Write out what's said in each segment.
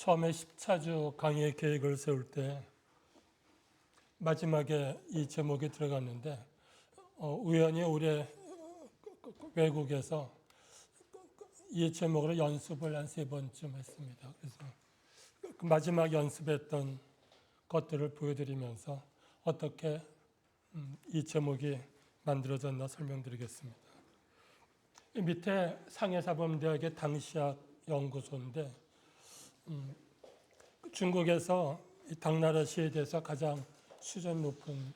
처음에 10차주 강의 계획을 세울 때 마지막에 이 제목이 들어갔는데 우연히 올해 외국에서 이 제목으로 연습을 한 3번쯤 했습니다. 그래서 그 마지막 연습했던 것들을 보여드리면서 어떻게 이 제목이 만들어졌나 설명드리겠습니다. 이 밑에 상해사범대학의 당시학 연구소인데 중국에서 당나라시에 대해서 가장 수준 높은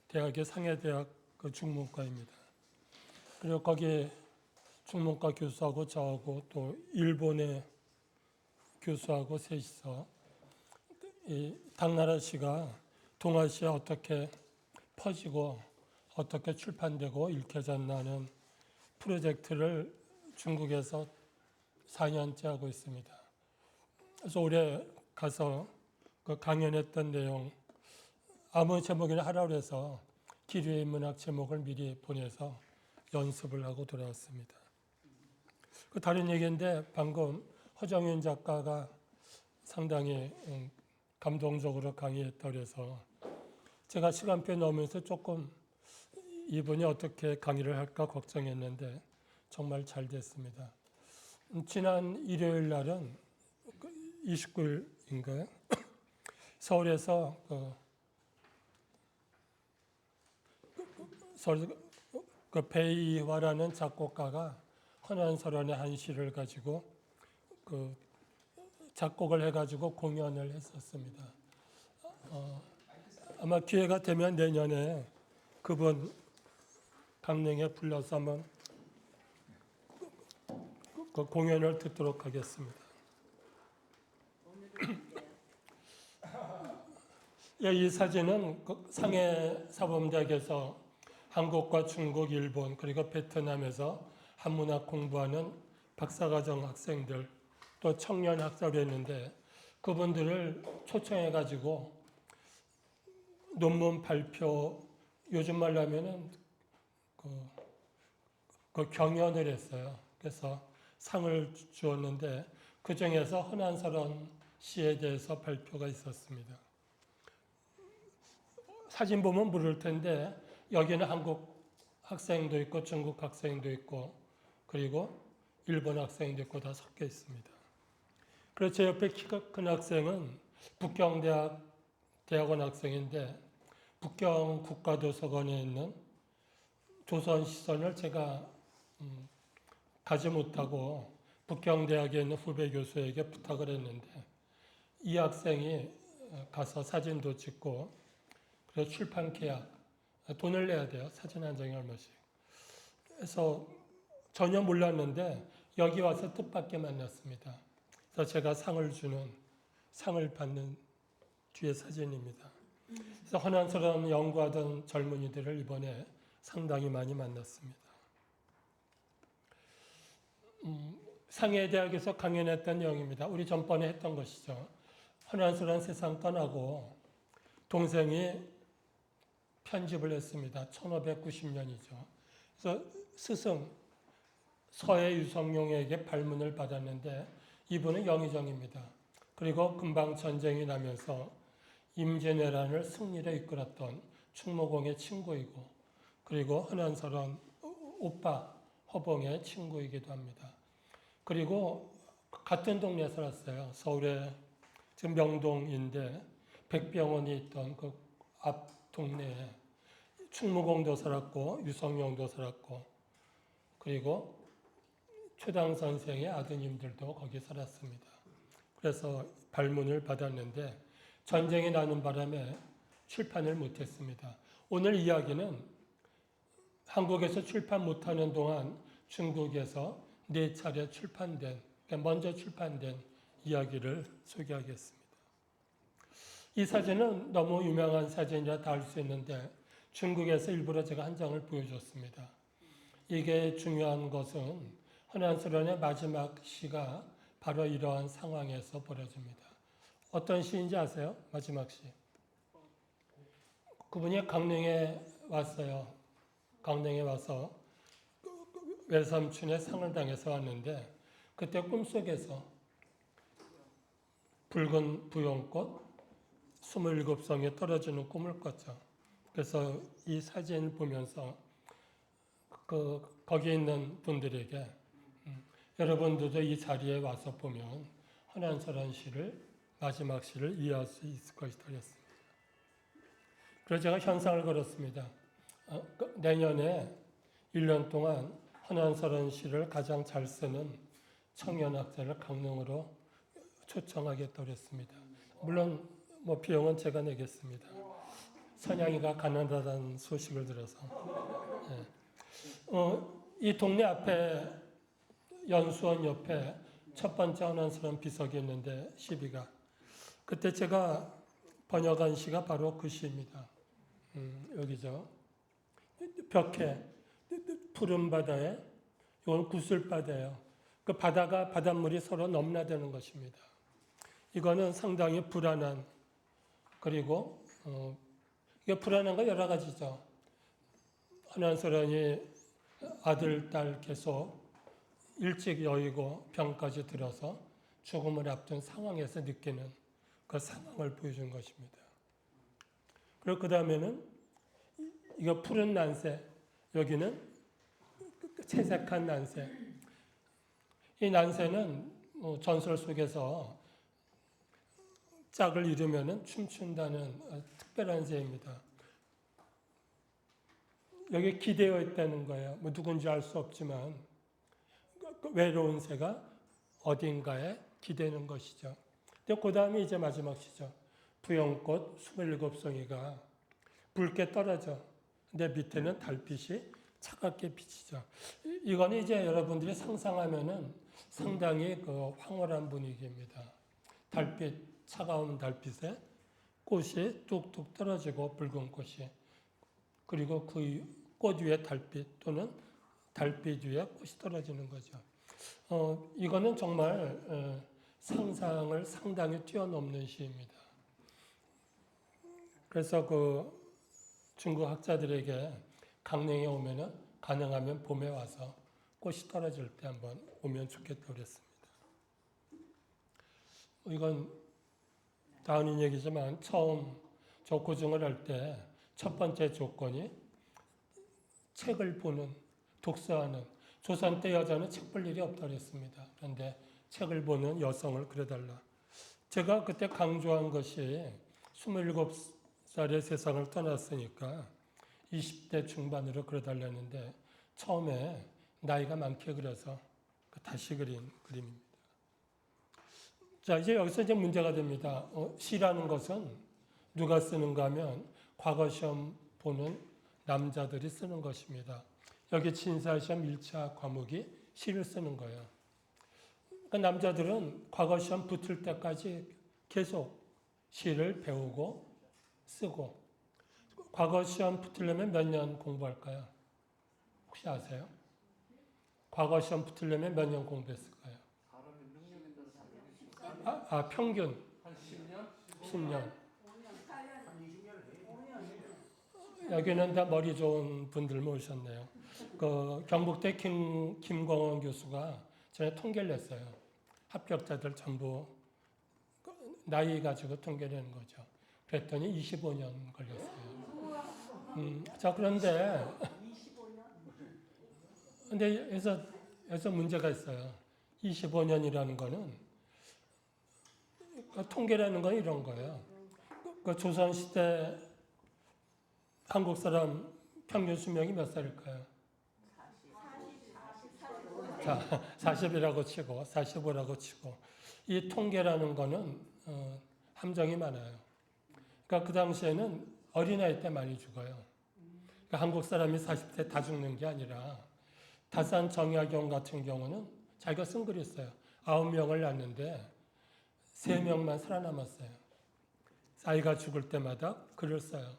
대학의 상해대학 그 중문과입니다. 그리고 거기 중문과 교수하고 저하고 또 일본의 교수하고 셋이서 이 당나라시가 동아시아 어떻게 퍼지고 어떻게 출판되고 읽혀졌나는 프로젝트를 중국에서 4년째 하고 있습니다. 그래서 올해 가서 그 강연했던 내용 아무 제목이나 하라고 해서 기류의 문학 제목을 미리 보내서 연습을 하고 돌아왔습니다. 그 다른 얘기인데 방금 허정윤 작가가 상당히 감동적으로 강의했다고 해서 제가 시간표 넣으면서 조금 이분이 어떻게 강의를 할까 걱정했는데 정말 잘 됐습니다. 지난 일요일 날은 29일인가요? 서울에서 배이화라는 작곡가가 헌안설원의 한 시를 가지고 작곡을 해가지고 공연을 했었습니다. 아마 기회가 되면 내년에 그분 강릉에 불러서 한번 그 공연을 듣도록 하겠습니다. 예, 이 사진은 상해사범대학에서 한국과 중국, 일본 그리고 베트남에서 한문학 공부하는 박사과정 학생들 또 청년 학사를 했는데 그분들을 초청해가지고 논문 발표 요즘 말로 하면은 그 경연을 했어요. 그래서 상을 주었는데 그 중에서 헌안설원 시에 대해서 발표가 있었습니다. 사진 보면 모를 텐데 여기는 한국 학생도 있고 중국 학생도 있고 그리고 일본 학생도 있고 다 섞여 있습니다. 그래서 제 옆에 키가 큰 학생은 북경대학 대학원 학생인데 북경 국가도서관에 있는 조선시선을 제가 가지 못하고 북경대학에 있는 후배 교수에게 부탁을 했는데 이 학생이 가서 사진도 찍고 그래서 출판 계약 돈을 내야 돼요. 사진 한 장에 얼마씩. 그래서 전혀 몰랐는데 여기 와서 뜻밖의 만났습니다. 그래서 제가 상을 받는 뒤에 사진입니다. 그래서 헌안설원 연구하던 젊은이들을 이번에 상당히 많이 만났습니다. 상해대학에서 강연했던 내용입니다. 우리 전번에 했던 것이죠. 헌안설원 세상 떠나고 동생이 편집을 했습니다. 1590년이죠. 그래서 스승 서해 유성룡에게 발문을 받았는데 이분은 영의정입니다. 그리고 금방 전쟁이 나면서 임진왜란을 승리로 이끌었던 충무공의 친구이고 그리고 헌안설원 오빠 허봉의 친구이기도 합니다. 그리고 같은 동네에 살았어요. 서울에 지금 명동인데 백병원이 있던 그 앞 동네에 충무공도 살았고 유성룡도 살았고 그리고 최당 선생의 아드님들도 거기 살았습니다. 그래서 발문을 받았는데 전쟁이 나는 바람에 출판을 못했습니다. 오늘 이야기는 한국에서 출판 못하는 동안 중국에서 4차례 출판된, 그러니까 먼저 출판된 이야기를 소개하겠습니다. 이 사진은 너무 유명한 사진이라 다 알 수 있는데 중국에서 일부러 제가 한 장을 보여줬습니다. 이게 중요한 것은 헌안설원의 마지막 시가 바로 이러한 상황에서 벌어집니다. 어떤 시인지 아세요? 마지막 시. 그분이 강릉에 왔어요. 강릉에 와서 외삼촌의 상을 당해서 왔는데 그때 꿈속에서 붉은 부용꽃 27송이 떨어지는 꿈을 꿨죠. 그래서 이 사진을 보면서 거기 있는 분들에게 여러분들도 이 자리에 와서 보면 헌안설한 시를 마지막 시를 이해할 수 있을 것이다 그랬습니다. 그래서 제가 현상을 걸었습니다. 내년에 1년 동안 헌안설한 시를 가장 잘 쓰는 청년학자를 강릉으로 초청하겠다고 그랬습니다. 물론 뭐 비용은 제가 내겠습니다. 선양이가 가난하다는 소식을 들어서. 이 동네 앞에 연수원 옆에 첫 번째 헌안설한 비석이 있는데 시비가 그때 제가 번역한 시가 바로 그 시입니다. 여기죠. 벽해 푸른 바다에 이건 구슬바다예요. 그 바다가 바닷물이 서로 넘나드는 것입니다. 이거는 상당히 불안한 그리고 이게 불안한 거 여러 가지죠. 헌안설한이 아들, 딸 계속 일찍 여의고 병까지 들어서 죽음을 앞둔 상황에서 느끼는 그 상황을 보여준 것입니다. 그리고 그 다음에는 이거 푸른 난새, 여기는 채색한 난새. 이 난새는 전설 속에서 짝을 이루면 춤춘다는 특별한 새입니다. 여기 기대어 있다는 거예요. 뭐 누군지 알 수 없지만 외로운 새가 어딘가에 기대는 것이죠. 근데 그 다음에 이제 마지막 시죠. 부용꽃 27송이가 붉게 떨어져. 근데 밑에는 달빛이 차갑게 비치죠. 이거는 이제 여러분들이 상상하면은 상당히 그 황홀한 분위기입니다. 달빛, 차가운 달빛에 꽃이 뚝뚝 떨어지고 붉은 꽃이 그리고 그 꽃 위에 달빛 또는 달빛 위에 꽃이 떨어지는 거죠. 이거는 정말 상상을 상당히 뛰어넘는 시입니다. 그래서 그 중국 학자들에게 강릉에 오면은 가능하면 봄에 와서 꽃이 떨어질 때 한번 오면 좋겠다고 그랬습니다. 이건 다운인 얘기지만 처음 저 고증을 할 때 첫 번째 조건이 책을 보는, 독서하는 조선 때 여자는 책 볼 일이 없다고 그랬습니다. 그런데 책을 보는 여성을 그려달라. 제가 그때 강조한 것이 27살의 세상을 떠났으니까 20대 중반으로 그려달라는데 처음에 나이가 많게 그려서 다시 그린 그림입니다. 자, 이제 여기서 이제 문제가 됩니다. 시라는 것은 누가 쓰는가 하면 과거 시험 보는 남자들이 쓰는 것입니다. 여기 친사시험 1차 과목이 시를 쓰는 거예요. 그러니까 남자들은 과거 시험 붙을 때까지 계속 시를 배우고 쓰고 과거 시험 붙으려면 몇 년 공부할까요? 혹시 아세요? 과거 시험 붙으려면 몇 년 공부했을까요? 평균 한 10년? 10년. 여기는 다 머리 좋은 분들 모셨네요. 그 경북대 김광원 교수가 전에 통계를 냈어요. 합격자들 전부 나이 가지고 통계를 낸 거죠. 그랬더니 25년 걸렸어요. 자, 그런데 여기서 문제가 있어요. 25년이라는 거는 통계라는 건 이런 거예요. 그 조선시대 한국 사람 평균 수명이 몇 살일까요? 40. 자, 40이라고 치고 45라고 치고 이 통계라는 거는 함정이 많아요. 그러니까 그 당시에는 어린아이 때 많이 죽어요. 그러니까 한국 사람이 40대 다 죽는 게 아니라 다산 정약용 같은 경우는 자기가 쓴 글이 있어요. 9명을 낳는데 3명만 살아남았어요. 아이가 죽을 때마다 글을 써요.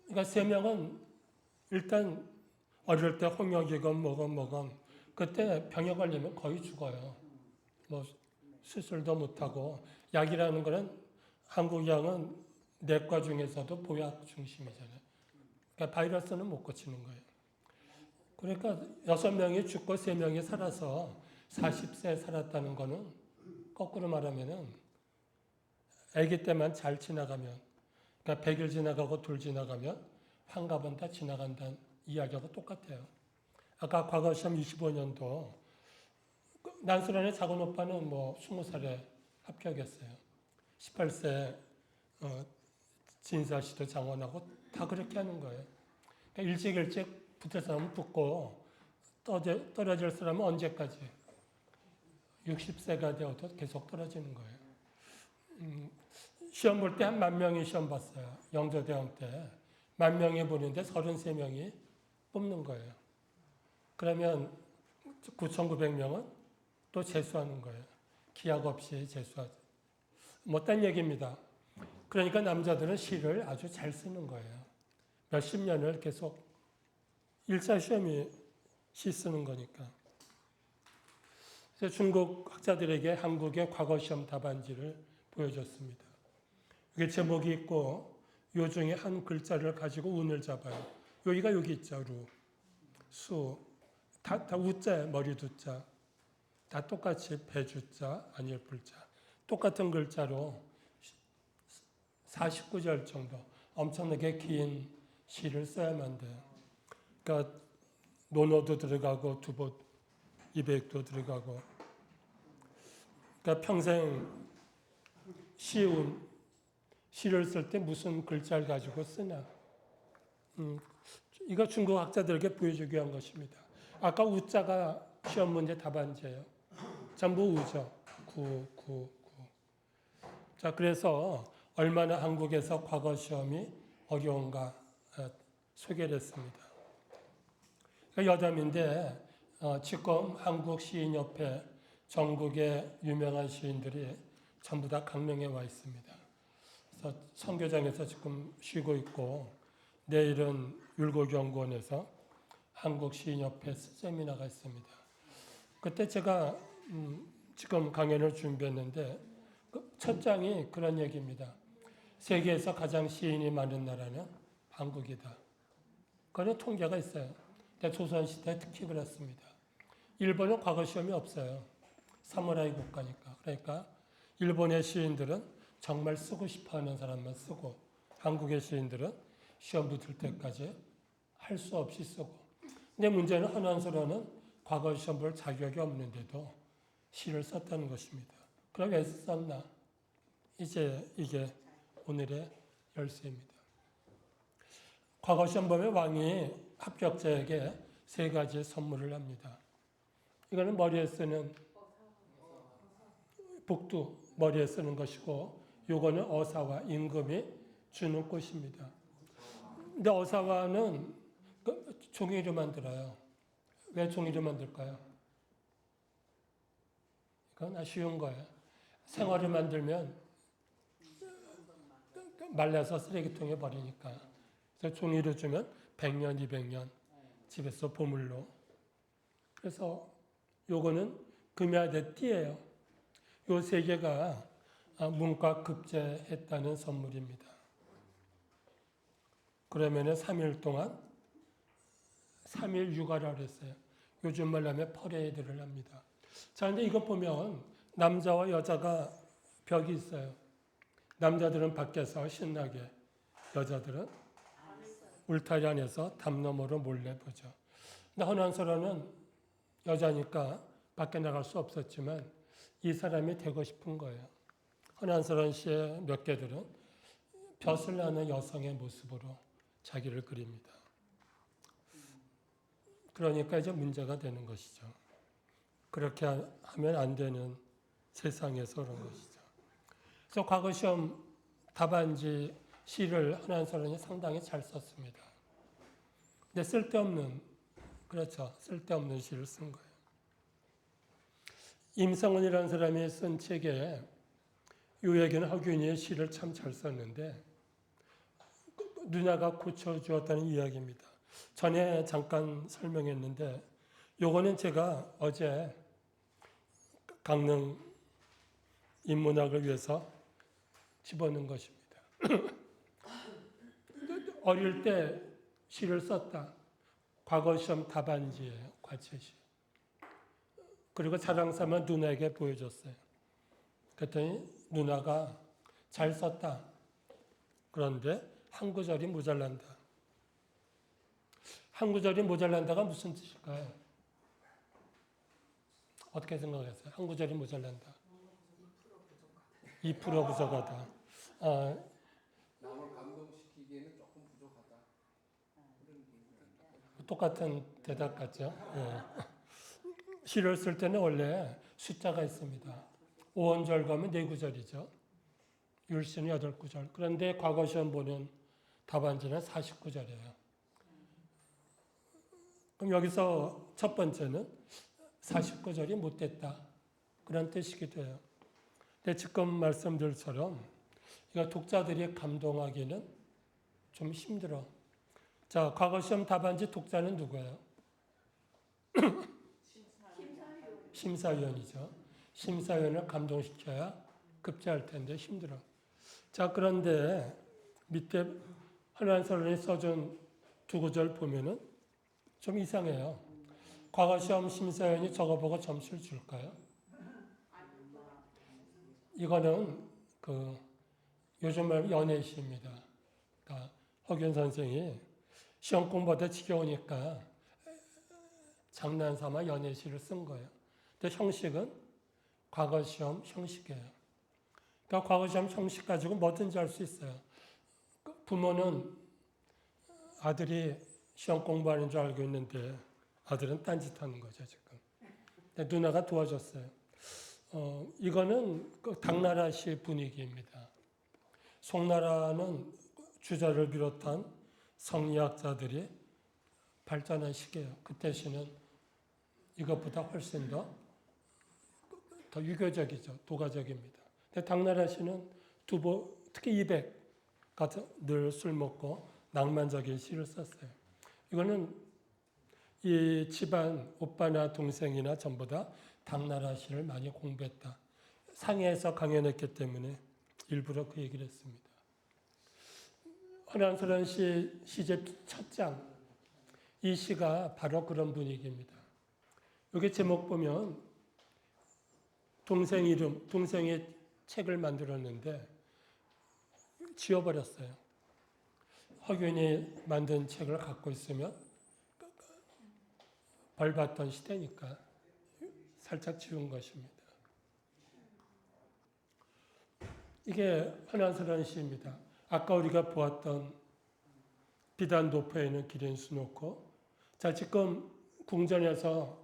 그러니까 3명은 일단 어릴 때 홍역이건 뭐건 그때 병에 걸리면 거의 죽어요. 뭐 수술도 못하고 약이라는 거는 한국 약은 내과 중에서도 보약 중심이잖아요. 그러니까 바이러스는 못 고치는 거예요. 그러니까 6명이 죽고 3명이 살아서 40세 살았다는 거는 거꾸로 말하면은 아기 때만 잘 지나가면, 그러니까 100일 지나가고 둘 지나가면 환갑은 다 지나간다는 이야기하고 똑같아요. 아까 과거 시험 25년도 난수란의 작은 오빠는 뭐 20살에 합격했어요. 18세 진사시도 장원하고 다 그렇게 하는 거예요. 그러니까 일찍 붙을 사람은 붙고 떨어질 사람은 언제까지? 60세가 되어도 계속 떨어지는 거예요. 시험 볼 때 한 10,000명이 시험 봤어요. 영조대왕 때. 10,000명이 보는데 33명이 뽑는 거예요. 그러면 9,900명은 또 재수하는 거예요. 기약 없이 재수하죠. 못한 얘기입니다. 그러니까 남자들은 시를 아주 잘 쓰는 거예요. 몇십 년을 계속 1차 시험이 시 쓰는 거니까. 그래서 중국 학자들에게 한국의 과거 시험 답안지를 보여줬습니다. 이게 제목이 있고 요 중에 한 글자를 가지고 운을 잡아요. 여기가 여기 있죠. 루, 수, 다 우자예요. 머리 두자. 다 똑같이 배주자, 아니을 불자. 똑같은 글자로 49절 정도 엄청나게 긴 시를 써야만 돼요. 그러니까 논어도 들어가고 두보, 이백도 들어가고. 그러니까 평생 시를 쓸 때 무슨 글자를 가지고 쓰냐. 이거 중국 학자들에게 보여주기 위한 것입니다. 아까 우자가 시험 문제 답안지예요. 전부 우죠. 구. 자, 그래서 얼마나 한국에서 과거 시험이 어려운가 소개를 했습니다. 여담인데 지금 한국시인협회 전국의 유명한 시인들이 전부 다 강릉에 와 있습니다. 그래서 선교장에서 지금 쉬고 있고 내일은 율곡연구원에서 한국시인협회 세미나가 있습니다. 그때 제가 지금 강연을 준비했는데 첫 장이 그런 얘기입니다. 세계에서 가장 시인이 많은 나라는 한국이다. 그런 통계가 있어요. 근데 조선시대 특히 그렇습니다. 일본은 과거 시험이 없어요. 사무라이 국가니까. 그러니까 일본의 시인들은 정말 쓰고 싶어하는 사람만 쓰고 한국의 시인들은 시험 붙을 때까지 할 수 없이 쓰고. 근데 문제는 헌원서로는 과거 시험 볼 자격이 없는데도 시를 썼다는 것입니다. 그럼 왜 썼나? 이제 이게 오늘의 열쇠입니다. 과거 시험 보면 왕이 합격자에게 3가지 선물을 합니다. 이거는 머리에 쓰는 복두, 머리에 쓰는 것이고 요거는 어사와 임금이 주는 꽃입니다. 근데 어사와는 종이로 만들어요. 왜 종이로 만들까요? 이건 아주 쉬운 거예요. 생화를 만들면 말라서 쓰레기통에 버리니까. 그래서 종이로 주면 100년, 200년 집에서 보물로. 그래서 요거는 금야대 띠예요. 요 3개가 문과 급제했다는 선물입니다. 그러면 3일 동안 3일 육아를 했어요. 요즘 말로 하면 퍼레이드를 합니다. 자, 근데 이거 보면 남자와 여자가 벽이 있어요. 남자들은 밖에서 신나게, 여자들은 울타리 안에서 담 너머로 몰래 보죠. 근데 헌안서로는 여자니까 밖에 나갈 수 없었지만 이 사람이 되고 싶은 거예요. 헌안서론 씨의 몇 개들은 벼슬 나는 여성의 모습으로 자기를 그립니다. 그러니까 이제 문제가 되는 것이죠. 그렇게 하면 안 되는 세상에서 그런 것이죠. 그래서 과거 시험 답안지 시를 헌안서론이 상당히 잘 썼습니다. 근데 쓸데없는 시를 쓴 거예요. 임성은이라는 사람이 쓴 책에 요에게는 허균이의 시를 참 잘 썼는데 누나가 고쳐주었다는 이야기입니다. 전에 잠깐 설명했는데 요거는 제가 어제 강릉 인문학을 위해서 집어넣은 것입니다. 어릴 때 시를 썼다. 과거 시험 답안지예요. 과체시. 그리고 자랑삼아 누나에게 보여줬어요. 그랬더니 누나가 잘 썼다. 그런데 한 구절이 모자란다. 한 구절이 모자란다가 무슨 뜻일까요? 어떻게 생각하세요? 한 구절이 모자란다. 2% 부족하다. 아, 남을 감동시키기에는 조금 부족하다. 똑같은 대답 같죠? 예. 시를 쓸 때는 원래 숫자가 있습니다. 5원절 가면 4구절이죠. 율시는 8구절. 그런데 과거 시험 보는 답안지는 49절이에요. 그럼 여기서 첫 번째는 49절이 못됐다. 그런 뜻이기도 해요. 근데 지금 말씀들처럼 이거 독자들이 감동하기는 좀 힘들어. 자, 과거 시험 답안지 독자는 누구예요? 심사위원이죠. 심사위원을 감동시켜야 급제할 텐데 힘들어. 자, 그런데 밑에 한한설론이 써준 2구절 보면은 좀 이상해요. 과거 시험 심사위원이 저거 보고 점수를 줄까요? 이거는 요즘 말 연애시입니다. 그러니까 허균 선생이 시험 공부하다 지겨우니까 장난삼아 연애시를 쓴 거예요. 근데 형식은 과거 시험 형식이에요. 그러니까 과거 시험 형식 가지고 뭐든지 할 수 있어요. 부모는 아들이 시험 공부하는 줄 알고 있는데 아들은 딴짓하는 거죠 지금. 근데 누나가 도와줬어요. 이거는 당나라 시 분위기입니다. 송나라는 주자를 비롯한 성리학자들이 발전한 시기예요. 그때 시는 이것보다 훨씬 더 유교적이죠. 도가적입니다. 근데 당나라 시는 특히 이백 같은 늘 술 먹고 낭만적인 시를 썼어요. 이거는 이 집안 오빠나 동생이나 전부 다 당나라 시를 많이 공부했다. 상해에서 강연했기 때문에 일부러 그 얘기를 했습니다. 한한설원 시 시집 첫 장. 이 시가 바로 그런 분위기입니다. 여기 제목 보면 동생 이름, 동생의 책을 만들었는데 지워버렸어요. 허균이 만든 책을 갖고 있으면 벌 받던 시대니까 살짝 지운 것입니다. 이게 한한설원 시입니다. 아까 우리가 보았던 비단 도포에는 기린수 놓고, 자, 지금 궁전에서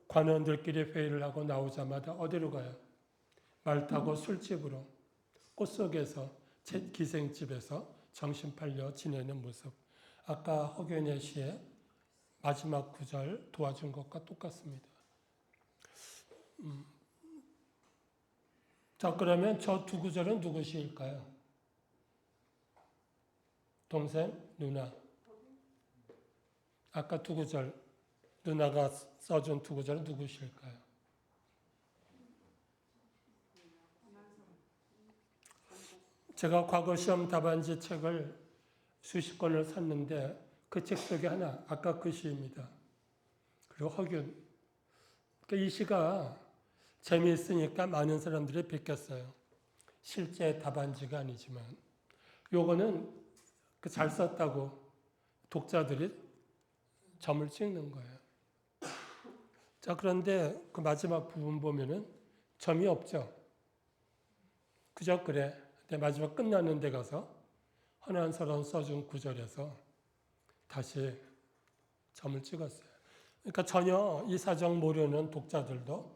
관원들끼리 회의를 하고 나오자마자 어디로 가요? 말 타고 술집으로, 꽃속에서 기생집에서 정신 팔려 지내는 모습. 아까 허균의 시의 마지막 구절 도와준 것과 똑같습니다. 자, 그러면 저 2구절은 누구 시일까요? 동생, 누나. 아까 2구절, 누나가 써준 2구절은 누구 시일까요? 제가 과거 시험 답안지 책을 수십 권을 샀는데 그 책 속에 하나, 아까 그 시입니다. 그리고 허균. 그러니까 이 시가 재미있으니까 많은 사람들이 베꼈어요. 실제 답안지가 아니지만. 요거는 잘 썼다고 독자들이 점을 찍는 거예요. 자, 그런데 그 마지막 부분 보면은 점이 없죠. 그저 그래. 근데 마지막 끝나는 데 가서 한한설원 써준 구절에서 다시 점을 찍었어요. 그러니까 전혀 이 사정 모르는 독자들도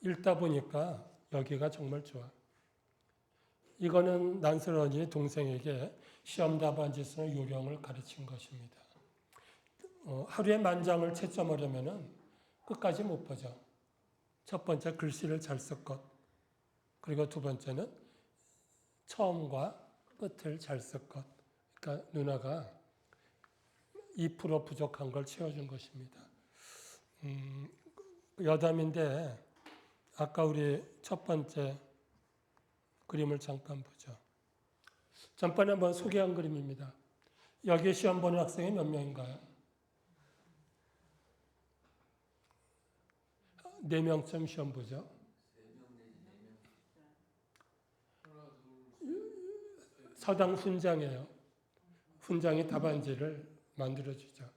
읽다 보니까 여기가 정말 좋아. 이거는 난설원이 동생에게 시험 답안지 쓰는 요령을 가르친 것입니다. 하루에 10,000장을 채점하려면은 끝까지 못 보죠. 첫 번째 글씨를 잘 쓸 것. 그리고 두 번째는 처음과 끝을 잘 쓸 것. 그러니까 누나가 2% 부족한 걸 채워준 것입니다. 여담인데 아까 우리 첫 번째 그림을 잠깐 보죠. 전번에 한번 소개한 그림입니다. 여기 시험 보는 학생이 몇 명인가요? 4명쯤 시험 보죠. 서당 훈장이에요. 훈장이 답안지를 만들어주죠.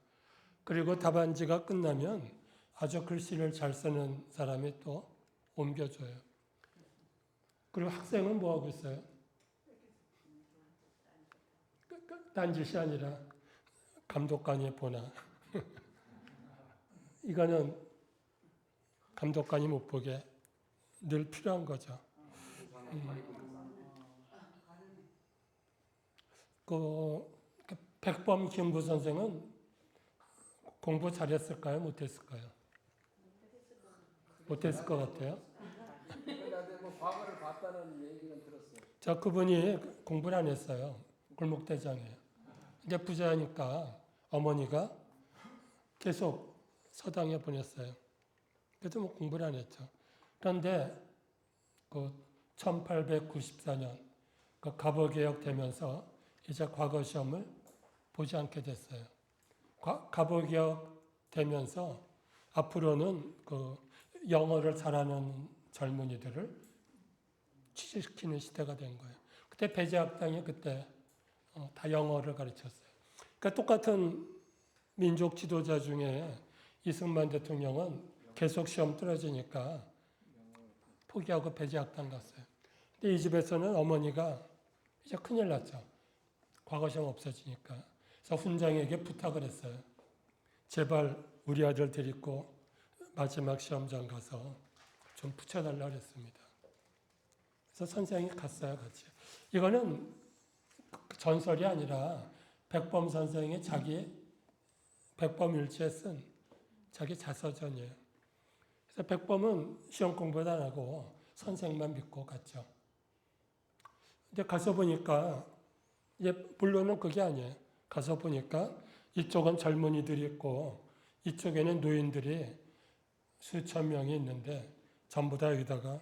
그리고 답안지가 끝나면 아주 글씨를 잘 쓰는 사람이 또 옮겨줘요. 그리고 학생은 뭐 하고 있어요? 딴짓이 아니라 감독관이 보나. 이거는 감독관이 못 보게 늘 필요한 거죠. 백범 김부 선생은 공부 잘했을까요? 못했을까요? 못했을 것 같아요. 나도 뭐 과거를 봤다는 얘기는 들었어요. 저 그분이 공부를 안 했어요. 골목대장이에요. 이제 부자니까 어머니가 계속 서당에 보냈어요. 그래도 뭐 공부를 안 했죠. 그런데 그 1894년 그 갑오개혁 되면서 이제 과거 시험을 보지 않게 됐어요. 갑오개혁 되면서 앞으로는 그 영어를 잘하는 젊은이들을 취직시키는 시대가 된 거예요. 그때 배제학당이 그때 다 영어를 가르쳤어요. 그러니까 똑같은 민족 지도자 중에 이승만 대통령은 계속 시험 떨어지니까 포기하고 배제학당 갔어요. 근데 이 집에서는 어머니가 이제 큰일 났죠. 과거 시험 없어지니까. 그래서 훈장에게 부탁을 했어요. 제발 우리 아들 데리고 마지막 시험장 가서 좀 붙여달라고 했습니다. 그래서 선생이 갔어요, 같이. 이거는 전설이 아니라 백범 선생이 자기 백범일지에 쓴 자기 자서전이에요. 그래서 백범은 시험 공부도 안 하고 선생만 믿고 갔죠. 근데 가서 보니까 물론은 그게 아니에요. 가서 보니까 이쪽은 젊은이들이 있고 이쪽에는 노인들이 수천 명이 있는데 전부 다 여기다가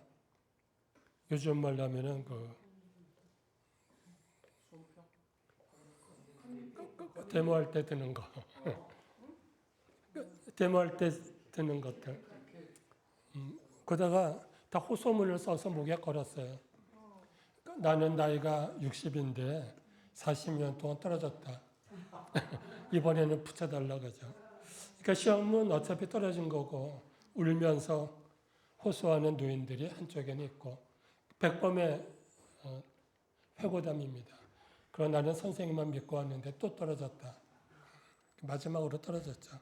요즘 말로 하면은 데모할 때 드는 거. 데모할 때 드는 것들. 그러다가 다 호소문을 써서 목에 걸었어요. 나는 나이가 60인데 40년 동안 떨어졌다. 이번에는 붙여달라고 하죠. 그러니까 시험은 어차피 떨어진 거고 울면서 호소하는 노인들이 한쪽에는 있고 백범의 회고담입니다. 그러나 나는 선생님만 믿고 왔는데 또 떨어졌다. 마지막으로 떨어졌죠.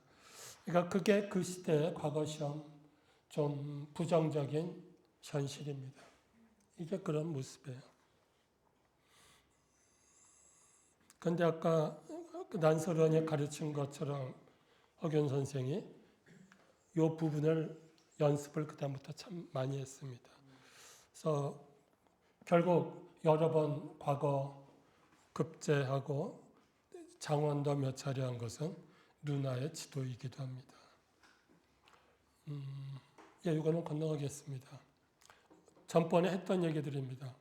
그러니까 그게 그 시대의 과거 시험 좀 부정적인 현실입니다. 이게 그런 모습이에요. 그런데 아까 난설원이 가르친 것처럼 허균 선생이 이 부분을 연습을 그다음부터 참 많이 했습니다. 그래서 결국 여러 번 과거 급제하고 장원도 몇 차례 한 것은 누나의 지도이기도 합니다. 이거는 건너가겠습니다. 전번에 했던 얘기들입니다.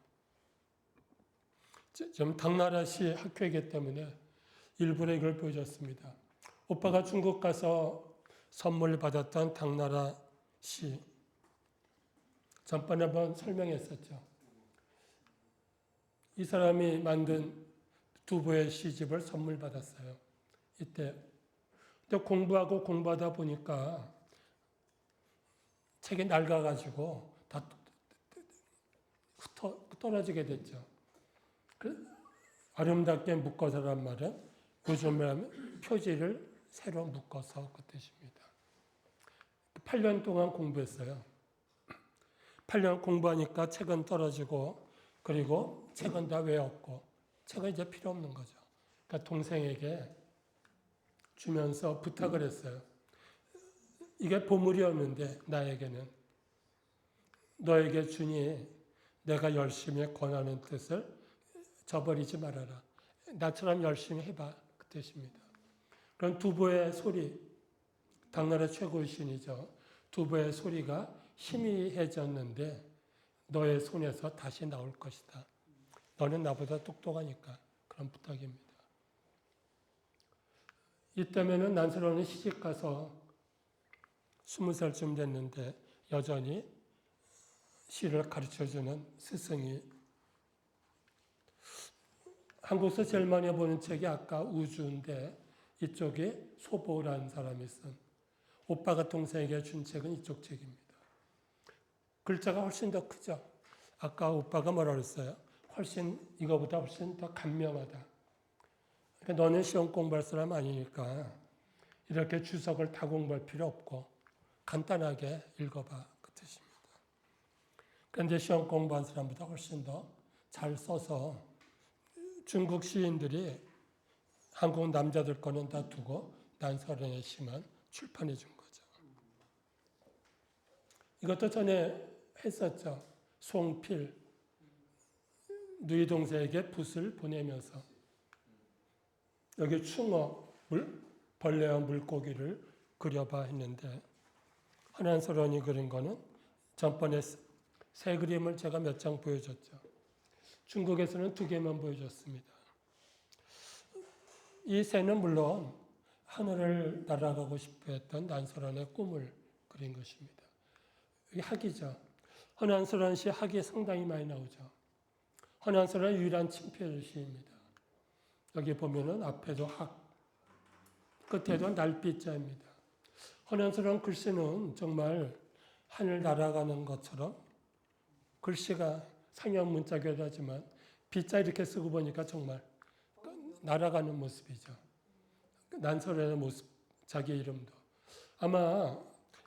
좀 당나라시 학회이기 때문에 일부러 이걸 보여줬습니다. 오빠가 중국 가서 선물 받았던 당나라 시 전번에 한번 설명했었죠. 이 사람이 만든 두부의 시집을 선물 받았어요. 이때. 근데 공부하다 보니까 책이 낡아가지고 다 떨어지게 됐죠. 아름답게 묶어서란 말은 요즘에 하면 표지를 새로 묶어서 그 뜻입니다. 8년 동안 공부했어요. 8년 공부하니까 책은 떨어지고 그리고 책은 다 외웠고 책은 이제 필요 없는 거죠. 그러니까 동생에게 주면서 부탁을 했어요. 이게 보물이었는데 나에게는 너에게 주니 내가 열심히 권하는 뜻을 저버리지 말아라. 나처럼 열심히 해봐. 그 뜻입니다. 그런 두부의 소리, 당나라 최고의 신이죠. 두부의 소리가 희미해졌는데 너의 손에서 다시 나올 것이다. 너는 나보다 똑똑하니까. 그런 부탁입니다. 이때면은 난설원이 시집가서 20살쯤 됐는데 여전히 시를 가르쳐주는 스승이 한국에서 제일 많이 보는 책이 아까 우주인데 이쪽에 소보라는 사람이 쓴 오빠가 동생에게 준 책은 이쪽 책입니다. 글자가 훨씬 더 크죠. 아까 오빠가 뭐라 그랬어요? 이거보다 훨씬 더 간명하다. 그러니까 너는 시험 공부할 사람 아니니까 이렇게 주석을 다 공부할 필요 없고 간단하게 읽어봐 그 뜻입니다. 그런데 시험 공부한 사람보다 훨씬 더 잘 써서 중국 시인들이 한국 남자들 거는 다 두고 난설현의 시만 출판해 준 거죠. 이것도 전에 했었죠. 송필 누이 동생에게 붓을 보내면서 여기 충어 벌레와 물고기를 그려봐 했는데 한한설원이 그린 거는 전번에 새 그림을 제가 몇 장 보여줬죠. 중국에서는 2개만 보여줬습니다. 이 새는 물론 하늘을 날아가고 싶어 했던 난설원의 꿈을 그린 것입니다. 이게 학이죠. 헌안설원 시 학이 상당히 많이 나오죠. 헌안설원의 유일한 친필 시입니다. 여기 보면은 앞에도 학, 끝에도 날빛자입니다. 헌안설원 글씨는 정말 하늘 날아가는 것처럼 글씨가 상형 문자기도 하지만 빛자 이렇게 쓰고 보니까 정말 날아가는 모습이죠. 난설원의 모습, 자기 이름도. 아마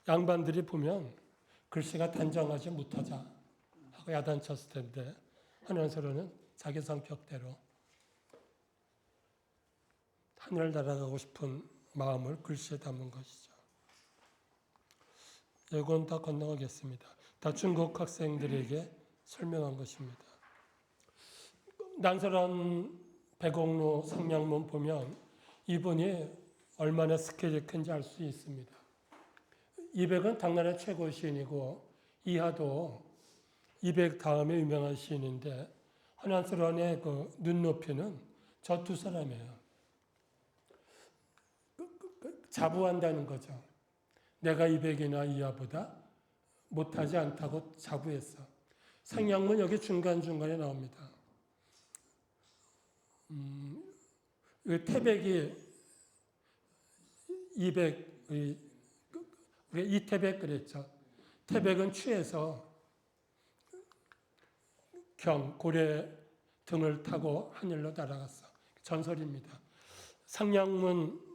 양반들이 보면 글씨가 단정하지 못하자 하고 야단쳤을 텐데 한원설원은 자기 성격대로 하늘을 날아가고 싶은 마음을 글씨에 담은 것이죠. 이건 다 건너가겠습니다. 다 중국 학생들에게 설명한 것입니다. 난설원 백옥루 상냥문 보면 이분이 얼마나 스케일이 큰지 알 수 있습니다. 이백은 당나라 최고 시인이고 이하도 이백 다음에 유명한 시인인데 헌안설원의 그 눈높이는 저 두 사람이에요. 자부한다는 거죠. 내가 이백이나 이하보다 못하지 않다고 자부했어. 상냥문 여기 중간중간에 나옵니다. 태백이 200, 우리 이태백 그랬죠. 태백은 취해서 고래 등을 타고 하늘로 날아갔어. 전설입니다. 상냥문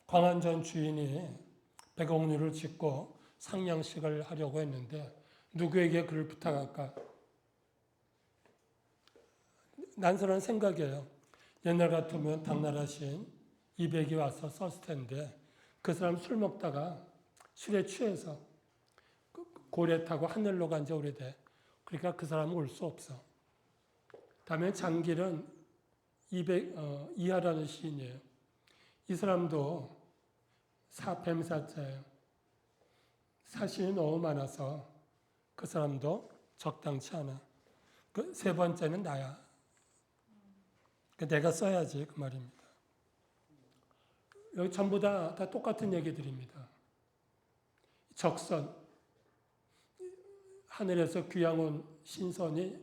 광안전 주인이 백옥루를 짓고 상냥식을 하려고 했는데 누구에게 그를 부탁할까? 난설한 생각이에요. 옛날 같으면 당나라 시인 이백이 와서 썼을 텐데 그 사람 술 먹다가 술에 취해서 고래 타고 하늘로 간 지 오래돼. 그러니까 그 사람은 올 수 없어. 다음에 장길은 이하라는 시인이에요. 이 사람도 뱀사자예요. 사실이 너무 많아서 그 사람도 적당치 않아. 그 세 번째는 나야. 내가 써야지 그 말입니다. 여기 전부 다 똑같은 얘기들입니다. 적선, 하늘에서 귀양 온 신선이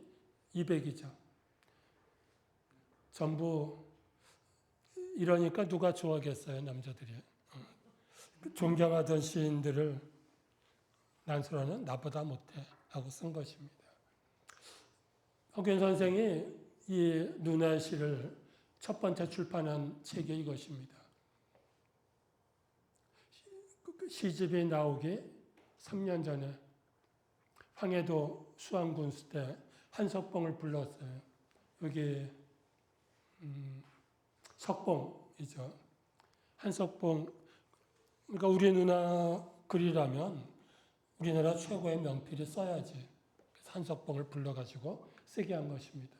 200이죠. 전부 이러니까 누가 좋아하겠어요, 남자들이. 존경하던 시인들을 난설원은 나보다 못해 하고 쓴 것입니다. 허균 선생이 이 눈의 시를 첫 번째 출판한 책이 이것입니다. 시집이 나오기 3년 전에 황해도 수안군수 때 한석봉을 불렀어요. 여기 석봉이죠. 한석봉, 그러니까 우리 누나 글이라면 우리나라 최고의 명필이 써야지. 그래서 한석봉을 불러가지고 쓰게 한 것입니다.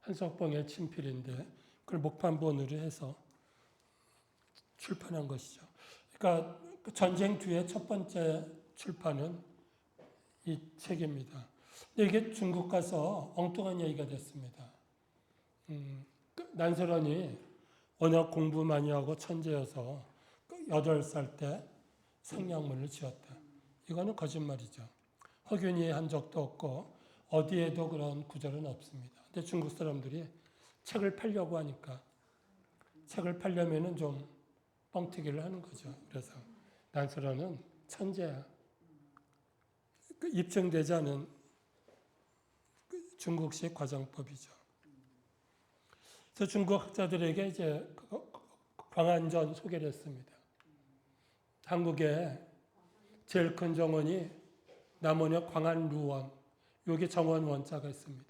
한석봉의 친필인데 그걸 목판본으로 해서 출판한 것이죠. 그러니까 전쟁 뒤에 첫 번째 출판은 이 책입니다. 근데 이게 중국 가서 엉뚱한 얘기가 됐습니다. 난설원이 워낙 공부 많이 하고 천재여서 8살 때 상냥문을 지었다. 이거는 거짓말이죠. 허균이 한 적도 없고 어디에도 그런 구절은 없습니다. 근데 중국 사람들이 책을 팔려고 하니까 책을 팔려면은 좀 뻥튀기를 하는 거죠. 그래서 난설화는 천재야. 입증되지 않은 중국식 과장법이죠. 그래서 중국 학자들에게 이제 광안전 소개를 했습니다. 한국에 제일 큰 정원이 남원의 광안루원, 여기 정원 원자가 있습니다.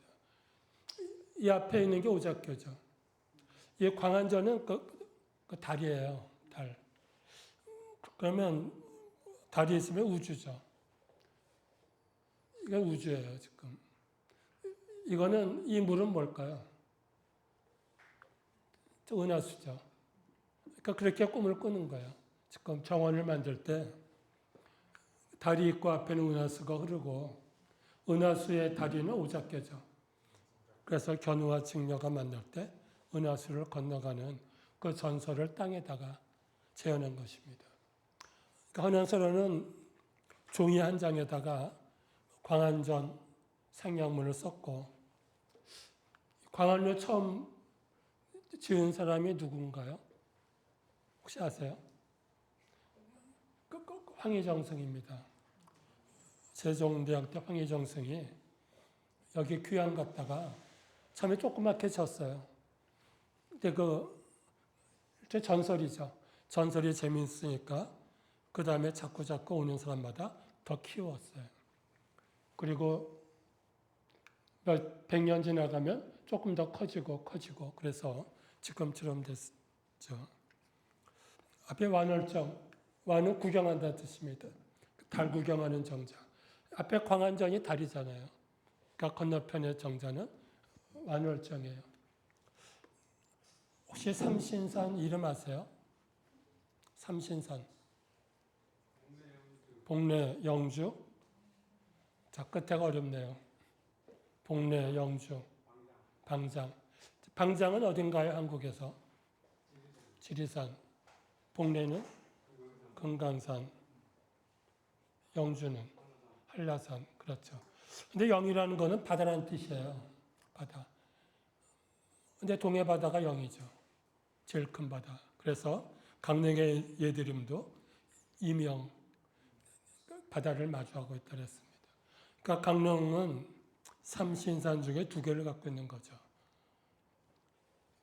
이 앞에 있는 게 오작교죠. 이 광안전은 그 달이에요. 달. 그러면 달이 있으면 우주죠. 이게 우주예요, 지금. 이거는 이 물은 뭘까요? 은하수죠. 그러니까 그렇게 꿈을 꾸는 거예요. 지금 정원을 만들 때 달이 있고 앞에는 은하수가 흐르고 은하수의 다리는 오작교죠. 그래서 견우와 직녀가 만날 때 은하수를 건너가는 그 전설을 땅에다가 재현한 것입니다. 그러니까 헌현설화는 종이 한 장에다가 광안전 생략문을 썼고 광안루 처음 지은 사람이 누군가요? 혹시 아세요? 황희정승입니다. 세종대왕 때 황희정승이 여기 귀양 갔다가 처음에 조그맣게 졌어요. 근데 전설이죠. 전설이 재미있으니까 그 다음에 자꾸 오는 사람마다 더 키웠어요. 그리고 몇 백 년 지나가면 조금 더 커지고 그래서 지금처럼 됐죠. 앞에 완월정, 완은 구경한다는 뜻입니다. 달 구경하는 정자. 앞에 광안전이 달이잖아요. 그러니까 건너편의 정자는 완월정이에요. 혹시 삼신산 이름 아세요? 삼신산. 복례, 영주. 자, 끝에가 어렵네요. 복례, 영주, 방장. 방장은 어딘가요, 한국에서? 지리산. 복례는 금강산. 영주는 한라산. 그렇죠. 근데 영이라는 거는 바다라는 뜻이에요. 바다. 근데 동해 바다가 영이죠. 제일 큰 바다. 그래서 강릉의 예드림도 이명, 바다를 마주하고 있다 그랬습니다. 그러니까 강릉은 삼신산 중에 두 개를 갖고 있는 거죠.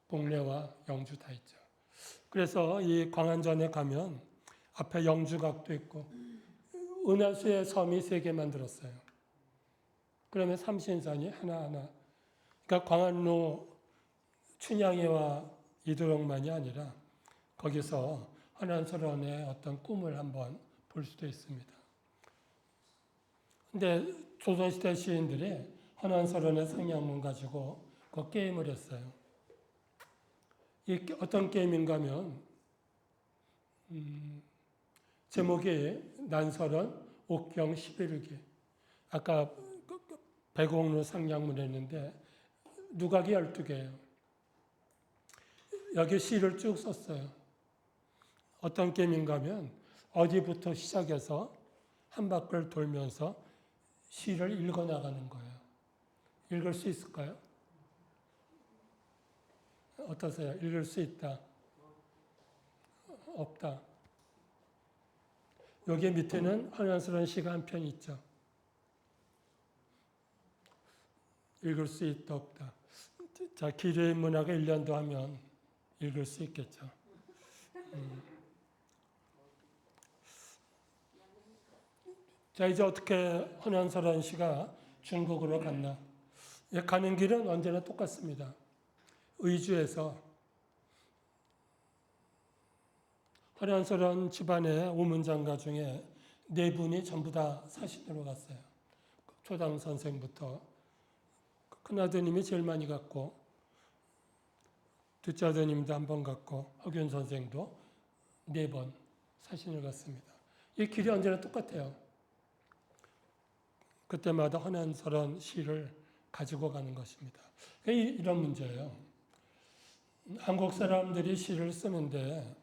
복례와 영주 다 있죠. 그래서 이 광안전에 가면 앞에 영주각도 있고 은하수의 섬이 3개 만들었어요. 그러면 삼신산이 하나하나. 그러니까 광안루 춘향이와 이도록만이 아니라 거기서 헌현설원의 어떤 꿈을 한번 볼 수도 있습니다. 근데 조선시대 시인들이 헌현설원의 생략문 가지고 그 게임을 했어요. 이 어떤 게임인가 하면 제목이 난설원 옥경 11기. 아까 백옥루 상략문 했는데 누각이 12개예요. 여기 시를 쭉 썼어요. 어떤 게임인가 하면 어디부터 시작해서 한 바퀴를 돌면서 시를 읽어나가는 거예요. 읽을 수 있을까요? 어떠세요? 읽을 수 있다? 없다? 여기 밑에는 헌현스러운 시가 한 편 있죠. 읽을 수 있다, 없다. 자, 기뢰의 문학을 1년도 하면 읽을 수 있겠죠. 자, 이제 어떻게 헌현설원 시가 중국으로 갔나? 가는 길은 언제나 똑같습니다. 의주에서 헌현설원 집안의 우문장가 중에 4분이 전부 다 사신으로 갔어요. 초당 선생부터 큰아드님이 제일 많이 갔고 둘째 아드님도 한 번 갔고 허균 선생도 4번 사신을 갔습니다. 이 길이 언제나 똑같아요. 그때마다 헌현설원 시를 가지고 가는 것입니다. 이런 문제예요. 한국 사람들이 시를 쓰는데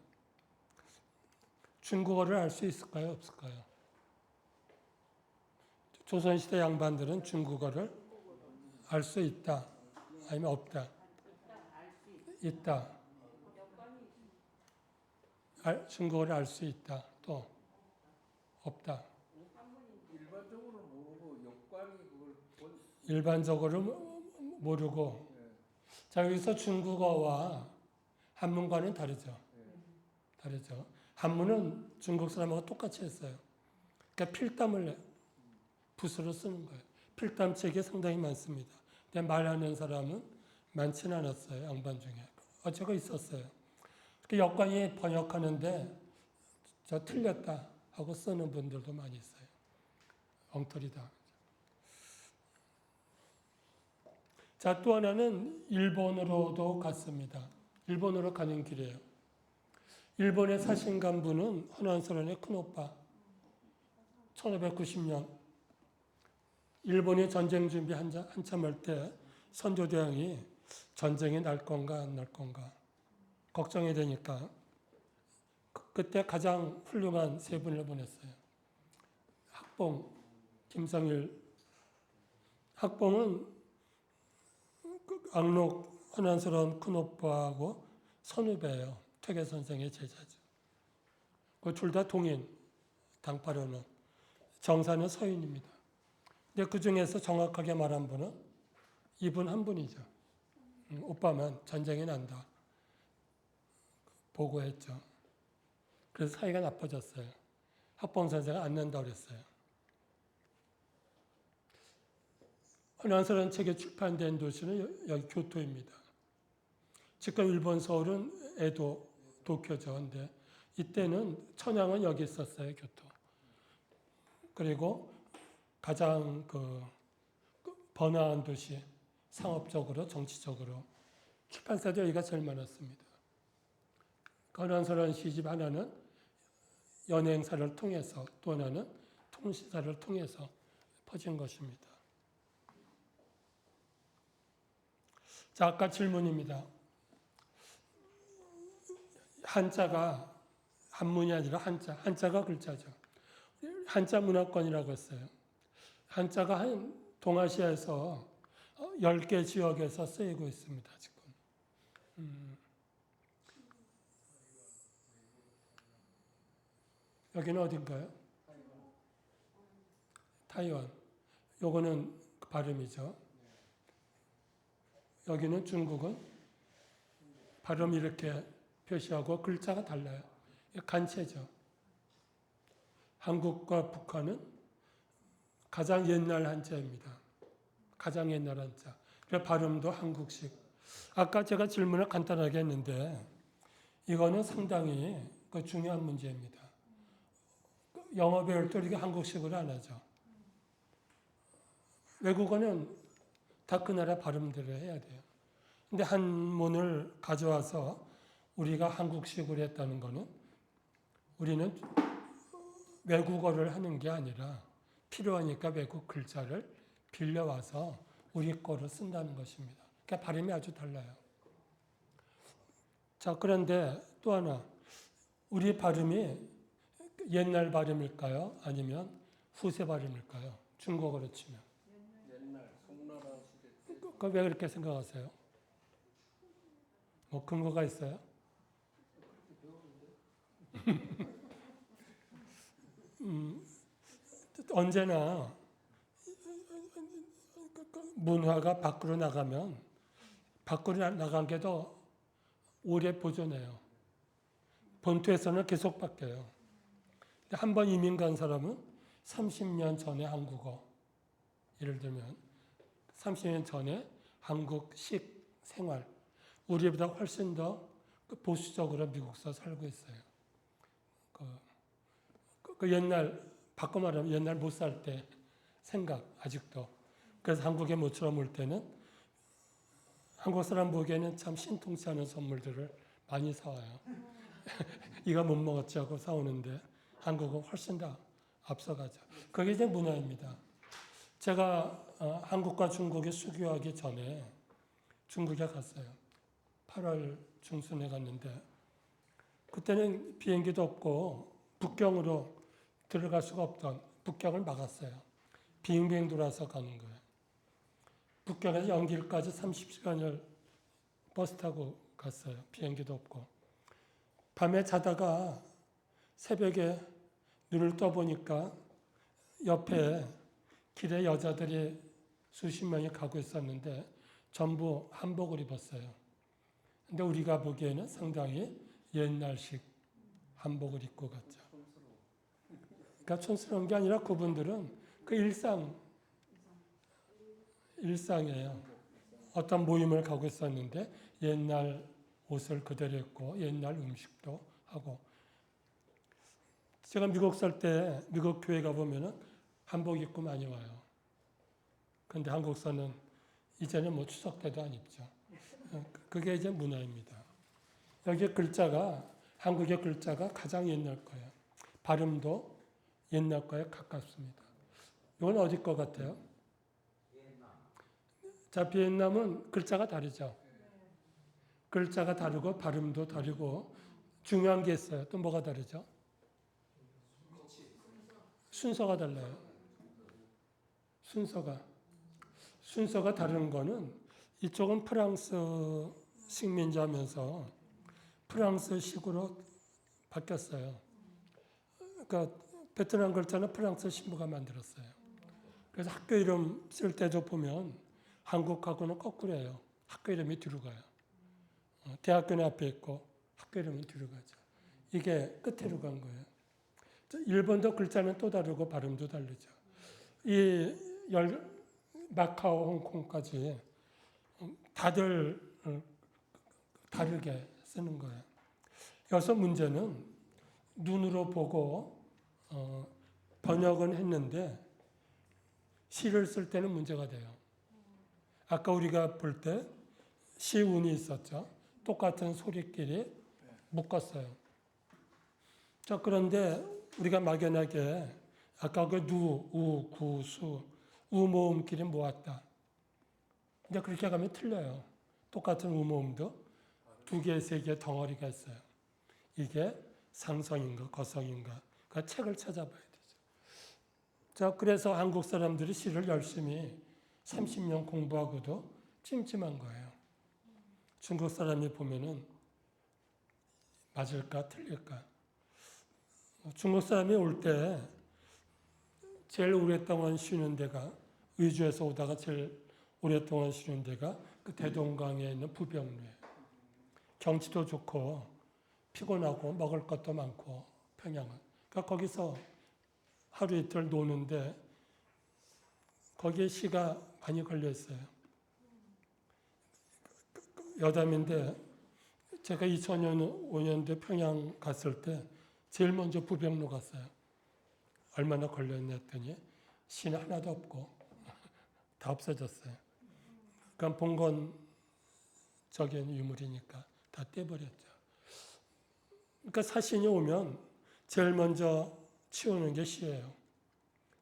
중국어를 알 수 있을까요? 없을까요? 조선시대 양반들은 중국어를 알 수 있다. 아니면 없다. 있다. 중국어를 알 수 있다. 또 없다. 일반적으로 모르고 역관이 그걸 일반적으로 모르고. 자, 여기서 중국어와 한문과는 다르죠. 다르죠. 한문은 중국 사람하고 똑같이 했어요. 그러니까 필담을 붓으로 쓰는 거예요. 필담책이 상당히 많습니다. 근데 말하는 사람은 많지는 않았어요. 양반 중에. 어쩌고 있었어요. 역관이 번역하는데 저 틀렸다 하고 쓰는 분들도 많이 있어요. 엉터리다. 자, 또 하나는 일본으로도 갔습니다. 일본으로 가는 길이에요. 일본의 사신간 분은 헌안설원의 큰오빠. 1590년 일본이 전쟁 준비 한참 할 때 선조대왕이 전쟁이 날 건가 안 날 건가 걱정이 되니까 그때 가장 훌륭한 세 분을 보냈어요. 학봉, 김성일. 학봉은 악록 헌안설원 큰오빠하고 선후배예요. 퇴계 선생의 제자죠. 그 둘 다 동인, 당파로는. 정사는 서인입니다. 근데 그 중에서 정확하게 말한 분은 이분 한 분이죠. 오빠만 전쟁이 난다. 보고했죠. 그래서 사이가 나빠졌어요. 학봉 선생은 안 난다고 그랬어요. 헌안설원 책이 출판된 도시는 여기 교토입니다. 지금 일본 서울은 에도, 도쿄죠. 근데 이때는 천황은 여기 있었어요. 교토. 그리고 가장 번화한 도시, 상업적으로, 정치적으로 출판사도 여기가 제일 많았습니다. 헌안설원 시집 하나는 연행사를 통해서 또 하나는 통시사를 통해서 퍼진 것입니다. 자, 아까 질문입니다. 한자가 한문이 아니라 한자가 글자죠. 한자 문화권이라고 했어요. 한자가 한 동아시아에서 10개 지역에서 쓰이고 있습니다. 지금. 여기는 어딘가요? 타이완. 요거는 발음이죠. 여기는 중국은 발음 이렇게 표시하고 글자가 달라요. 간체죠. 한국과 북한은 가장 옛날 한자입니다. 가장 옛날 한자. 그래서 발음도 한국식. 아까 제가 질문을 간단하게 했는데 이거는 상당히 중요한 문제입니다. 영어 배울 때 우리가 한국식으로 안 하죠. 외국어는 다 그 나라 발음대로 해야 돼요. 근데 한문을 가져와서 우리가 한국식으로 했다는 거는 우리는 외국어를 하는 게 아니라 필요하니까 외국 글자를 빌려와서 우리 거로 쓴다는 것입니다. 그러니까 발음이 아주 달라요. 자, 그런데 또 하나, 우리 발음이 옛날 발음일까요? 아니면 후세 발음일까요? 중국어로 치면. 옛날 송나라 시대 때 왜 그렇게 생각하세요? 뭐 근거가 있어요? 언제나 문화가 밖으로 나가면 밖으로 나간 게 더 오래 보존해요. 본토에서는 계속 바뀌어요. 한 번 이민 간 사람은 30년 전에 한국어, 예를 들면 30년 전에 한국식 생활, 우리보다 훨씬 더 보수적으로 미국서 살고 있어요. 옛날, 바꿔 말하면 옛날 못 살 때 생각, 아직도. 그래서 한국에 모처럼 올 때는 한국 사람 보기에는 참 신통치 않은 선물들을 많이 사와요. 이거 못 먹었지 하고 사오는데 한국은 훨씬 더 앞서가죠. 그게 이제 문화입니다. 제가 한국과 중국에 수교하기 전에 중국에 갔어요. 8월 중순에 갔는데 그때는 비행기도 없고 북경으로 들어갈 수가 없던 북경을 막았어요. 빙빙 돌아서 가는 거예요. 북경에서 연길까지 30시간을 버스 타고 갔어요. 비행기도 없고. 밤에 자다가 새벽에 눈을 떠보니까 옆에 길에 여자들이 수십 명이 가고 있었는데 전부 한복을 입었어요. 근데 우리가 보기에는 상당히 옛날식 한복을 입고 갔죠. 그러니까 촌스러운 게 아니라 그분들은 그 일상이에요. 어떤 모임을 가고 있었는데 옛날 옷을 그대로 입고 옛날 음식도 하고. 제가 미국 살 때 미국 교회 가보면은 한복 입고 많이 와요. 근데 한국서는 이제는 뭐 추석 때도 안 입죠. 그게 이제 문화입니다. 여기 글자가 한국의 글자가 가장 옛날 거예요. 발음도 옛날 거에 가깝습니다. 이건 어디 거 같아요? 자, 비엔남은 글자가 다르죠. 글자가 다르고 발음도 다르고 중요한 게 있어요. 또 뭐가 다르죠? 순서가 달라요. 순서가 다른 거는 이쪽은 프랑스 식민지하면서 프랑스식으로 바뀌었어요. 그러니까 베트남 글자는 프랑스 신부가 만들었어요. 그래서 학교 이름 쓸 때도 보면 한국하고는 거꾸로예요. 학교 이름이 뒤로 가요. 대학교는 앞에 있고 학교 이름은 뒤로 가죠. 이게 끝으로 간 거예요. 일본도 글자는 또 다르고 발음도 다르죠. 마카오, 홍콩까지 다들 다르게 쓰는 거예요. 여기서 문제는 눈으로 보고 번역은 했는데 시를 쓸 때는 문제가 돼요. 아까 우리가 볼 때 시운이 있었죠. 똑같은 소리끼리 묶었어요. 자, 그런데 우리가 막연하게 아까 그 누, 우, 구, 수, 우모음끼리 모았다. 근데 그렇게 가면 틀려요. 똑같은 우모음도 두 개, 세 개 덩어리가 있어요. 이게 상성인가 거성인가 그 책을 찾아봐야 되죠. 자, 그래서 한국 사람들이 시를 열심히 30년 공부하고도 찜찜한 거예요. 중국 사람이 보면은 맞을까 틀릴까. 중국 사람이 올 때 제일 오랫동안 쉬는 데가 의주에서 오다가 제일 오랫동안 쉬는 데가 그 대동강에 있는 부병루예요. 경치도 좋고 피곤하고 먹을 것도 많고 평양은. 그러니까 거기서 하루 이틀 노는데 거기에 시가 많이 걸려 있어요. 여담인데 제가 2005년도에 평양 갔을 때 제일 먼저 부병로 갔어요. 얼마나 걸렸냐 했더니 시는 하나도 없고 다 없어졌어요. 그러니까 봉건적인 유물이니까 다 떼버렸죠. 그러니까 사신이 오면 제일 먼저 치우는 게 시예요.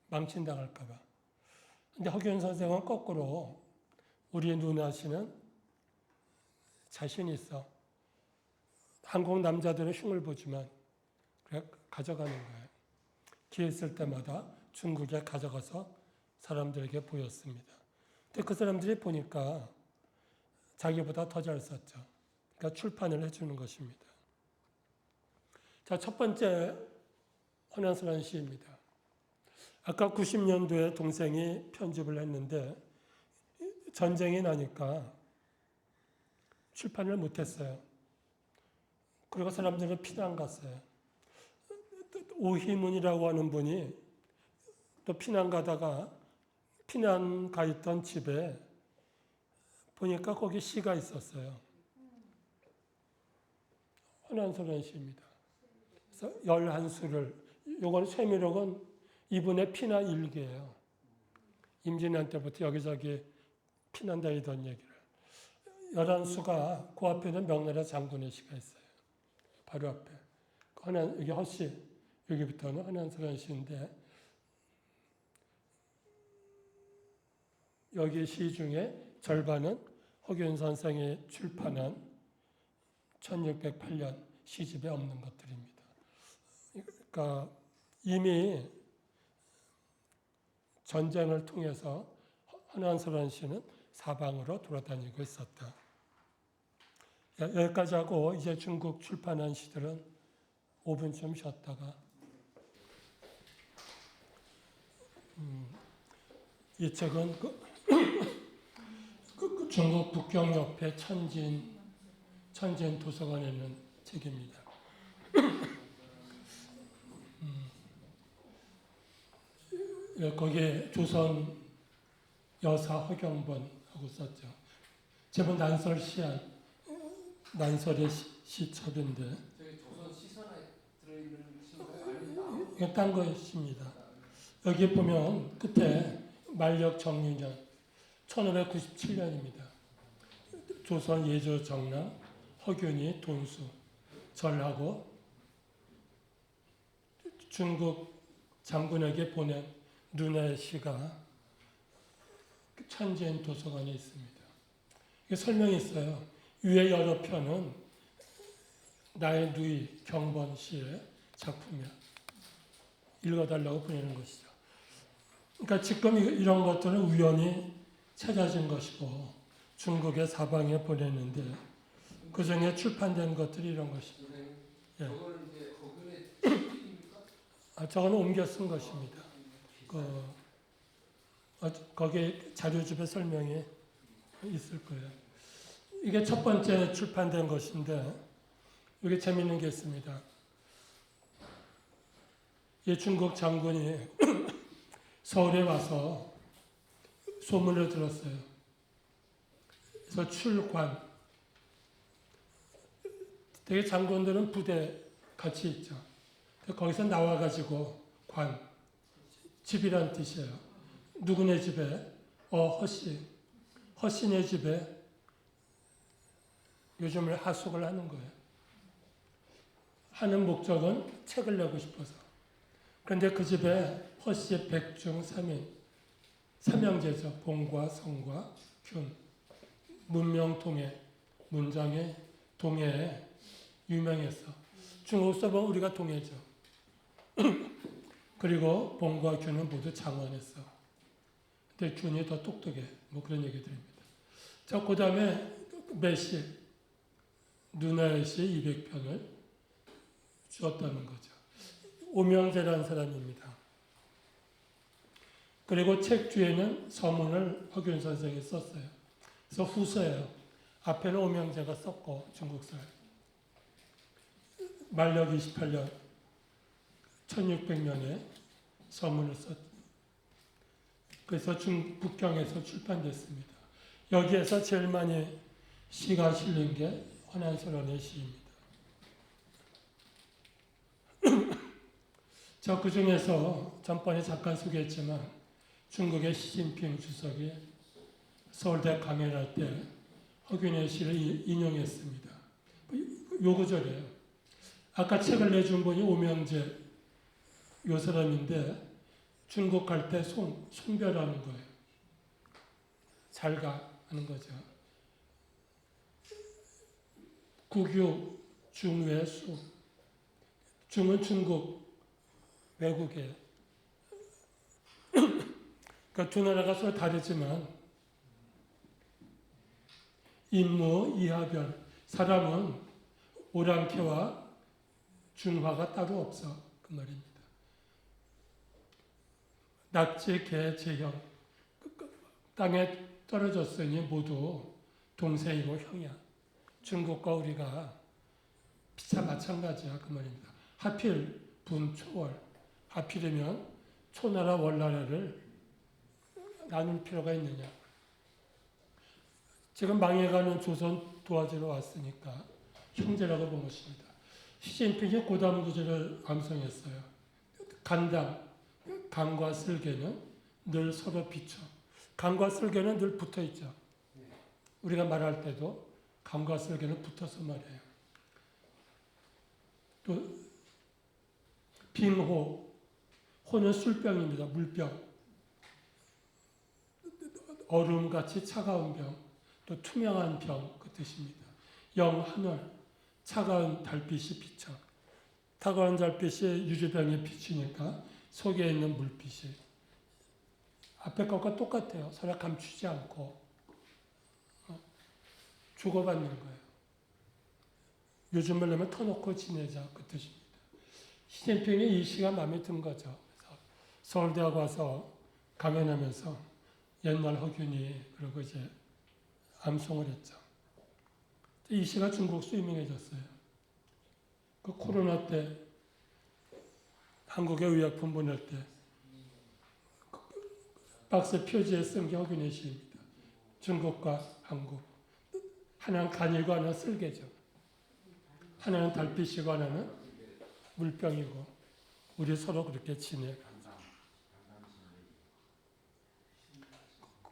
망친당할까 봐. 근데 허균 선생은 거꾸로 우리 누나 씨는 자신이 있어. 한국 남자들은 흉을 보지만 그래 가져가는 거예요. 기회 있을 때마다 중국에 가져가서 사람들에게 보였습니다. 근데 그 사람들이 보니까 자기보다 더 잘 썼죠. 그러니까 출판을 해주는 것입니다. 자, 첫 번째 헌안스러운 시입니다. 아까 90년도에 동생이 편집을 했는데 전쟁이 나니까 출판을 못했어요. 그리고 사람들은 피난 갔어요. 오희문이라고 하는 분이 또 피난 가다가 피난 가 있던 집에 보니까 거기 시가 있었어요. 헌안스러운 시입니다. 그래서 11수를, 요건 쇠미록은 이분의 피난 일기예요. 임진왜란 때부터 여기저기 피난 다니던 얘기를. 11수가 그 앞에는 명나라 장군의 시가 있어요. 바로 앞에. 여기 허씨, 여기부터는 헌안스러운 시인데 여기 시 중에 절반은 허균 선생이 출판한 1608년 시집에 없는 것들입니다. 그러니까 이미 전쟁을 통해서 헌안설원 씨는 사방으로 돌아다니고 있었다. 여기까지 하고 이제 중국 출판한 시들은 5분쯤 쉬었다가 이 책은 중국 북경 옆에 천진 도서관에 있는 책입니다. 거기에 조선 여사 허경번하고 썼죠. 제목 난설의 시첩인데 저기 조선 시선에 들어있는 신문이 아닙니다. 이게 딴 것입니다. 여기 보면 끝에 만력 정유년 1597년입니다. 조선 예조 정랑 허균이 돈수 절하고 중국 장군에게 보낸 눈의 시가 천진 도서관에 있습니다. 이게 설명이 있어요. 위에 여러 편은 나의 누이 경번 씨의 작품이야. 읽어달라고 보내는 것이죠. 그러니까 지금 이런 것들은 우연히 찾아진 것이고 중국의 사방에 보냈는데 그 중에 출판된 것들이 이런 것입니다. 예. 저거는 이제 거기에 책입니까? 저거는 옮겨 쓴 것입니다. 거기에 자료집에 설명이 있을 거예요. 이게 첫 번째 출판된 것인데 여기 재미있는 게 있습니다. 이 중국 장군이 서울에 와서 소문을 들었어요. 그래서 출관. 되게 장군들은 부대 같이 있죠. 거기서 나와가지고 관. 집이란 뜻이에요. 누구네 집에? 허씨네 집에 요즘을 하숙을 하는 거예요. 하는 목적은 책을 내고 싶어서. 그런데 그 집에 허씨의 백중 삼형제죠. 봉과 성과 균. 문명동해, 문장의 동해에 유명했어. 중국 써보면 우리가 동해죠. 그리고 봉과 균은 모두 장원했어. 근데 균이 더 똑똑해. 뭐 그런 얘기들입니다. 자, 그 다음에 매시, 누나의 시 200편을 주었다는 거죠. 오명재라는 사람입니다. 그리고 책 뒤에는 서문을 허균 선생이 썼어요. 그래서 후서예요. 앞에는 오명재가 썼고 중국사에. 만력 28년 1600년에 서문을 썼죠. 그래서 북경에서 출판됐습니다. 여기에서 제일 많이 시가 실린 게 헌안설원의 시입니다. 저 그 중에서 전번에 잠깐 소개했지만 중국의 시진핑 주석이 서울대 강연할 때 허균의 시를 인용했습니다. 요 구절이에요. 아까 책을 내준 분이 오명재 요 사람인데 중국 갈 때 송별하는 거예요. 잘 가 하는 거죠. 국유 중외 수. 중은 중국 외국이에요. 그러니까 두 나라가 서로 다르지만 인무 이하별. 사람은 오랑캐와 중화가 따로 없어. 그 말입니다. 낙지, 개, 재형. 땅에 떨어졌으니 모두 동생이고 형이야. 중국과 우리가 피차 마찬가지야. 그 말입니다. 하필 분초월. 하필이면 초나라 월나라를 나눌 필요가 있느냐. 지금 망해가는 조선 도와주러 왔으니까 형제라고 본 것입니다. 시진핑이 고담 구절을 암송했어요. 간당, 강과 쓸개는 늘 서로 비춰. 강과 쓸개는 늘 붙어 있죠. 우리가 말할 때도 강과 쓸개는 붙어서 말해요. 또 빙호, 호는 술병입니다. 물병. 얼음같이 차가운 병, 또 투명한 병 그 뜻입니다. 영하늘, 차가운 달빛이 비쳐. 차가운 달빛이 유리병에 비치니까 속에 있는 물빛이 앞에 것과 똑같아요. 서로 감추지 않고 주고받는 거예요. 요즘을 내면 터놓고 지내자 그 뜻입니다. 시진핑이 이 시가 마음에 든 거죠. 그래서 서울대학 와서 강연하면서 옛날 허균이 그리고 이제 암송을 했죠. 이 시가 중국수 유명해졌어요. 그 코로나 때 한국에 의약품 보낼 때 박스 표지에 쓴 게 허균의 시입니다. 중국과 한국. 하나는 간이고 하나는 쓸개죠. 하나는 달빛이고 하나는 물병이고 우리 서로 그렇게 지내.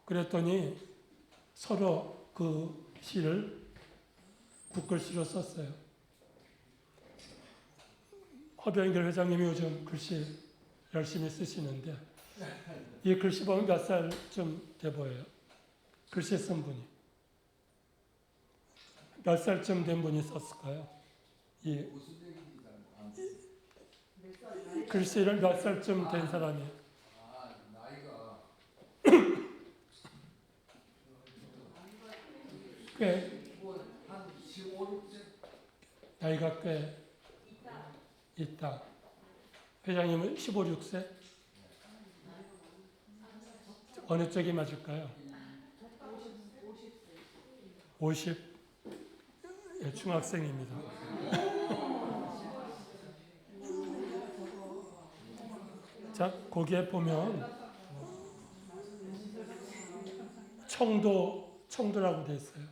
그랬더니 서로 그 시를 붓글씨로 썼어요. 허병길 회장님이 요즘 글씨 열심히 쓰시는데 이 글씨 보면 몇 살쯤 돼 보여요. 글씨 쓴 분이. 몇 살쯤 된 분이 썼을까요? 이 글씨를 몇 살쯤 된 사람이. 나이가 꽤 한 15, 16세? 나이가 꽤 있다. 회장님은 15, 6세? 어느 쪽이 맞을까요? 50? 예, 중학생입니다. 자, 거기에 보면 청도라고 돼 있어요.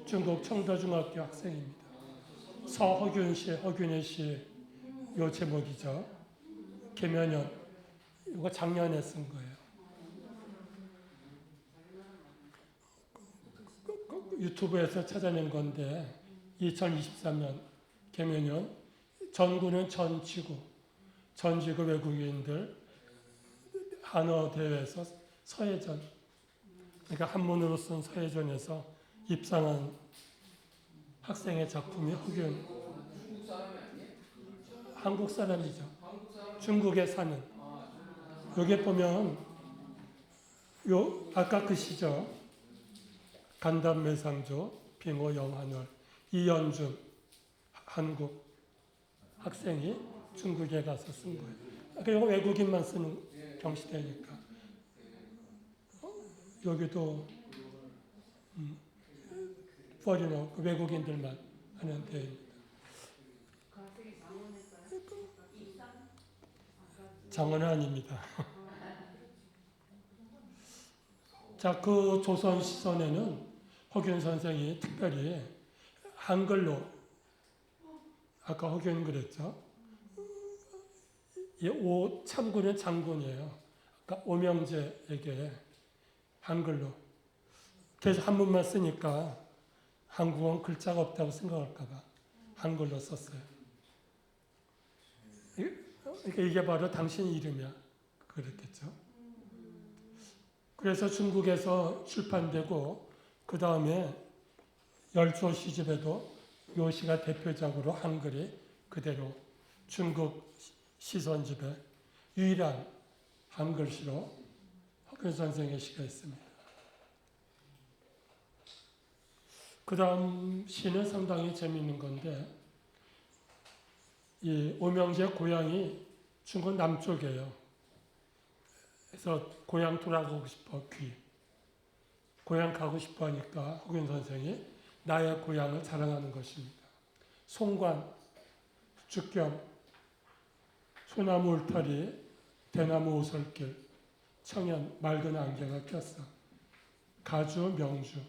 중국 청도중학교 학생입니다. 서허균 씨, 허균의 씨, 요 제목이죠. 계면연. 이거 작년에 쓴 거예요. 유튜브에서 찾아낸 건데 2023년 계면연 전구는 전지구 외국인들 한어 대회에서 서예전 그러니까 한문으로 쓴 서예전에서 입상한 학생의 작품이 허균. 중국 사람이 아니에요? 한국 사람이죠. 한국 사람? 중국에 사는. 여기 보면 요 아까 그 시죠. 간담매상조, 빙호 영한월, 이연준 한국 학생이 중국에 가서 쓴 거예요. 그러니까 이거 외국인만 쓰는 경시대니까. 여기도 포리너 외국인들만 하는 데입니다. 장어는 아닙니다. 자, 그 조선 시선에는 허균 선생이 특별히 한글로 아까 허균 그랬죠. 이 참군은 장군이에요. 그러니까 오명재에게 한글로 계속 한문만 쓰니까 한국어는 글자가 없다고 생각할까 봐 한글로 썼어요. 그러니까 이게 바로 당신 이름이야. 그랬겠죠. 그래서 중국에서 출판되고 그 다음에 열조 시집에도 요 시가 대표적으로 한글이 그대로 중국 시선집에 유일한 한글시로 허균 선생의 시가 있습니다. 그 다음 시는 상당히 재미있는 건데 이 오명재 고향이 중국 남쪽이에요. 그래서 고향 돌아가고 싶어 고향 가고 싶어 하니까 허균 선생이 나의 고향을 자랑하는 것입니다. 송관, 죽경, 소나무 울타리, 대나무 오솔길, 청연, 맑은 안개가 꼈어. 가주, 명주,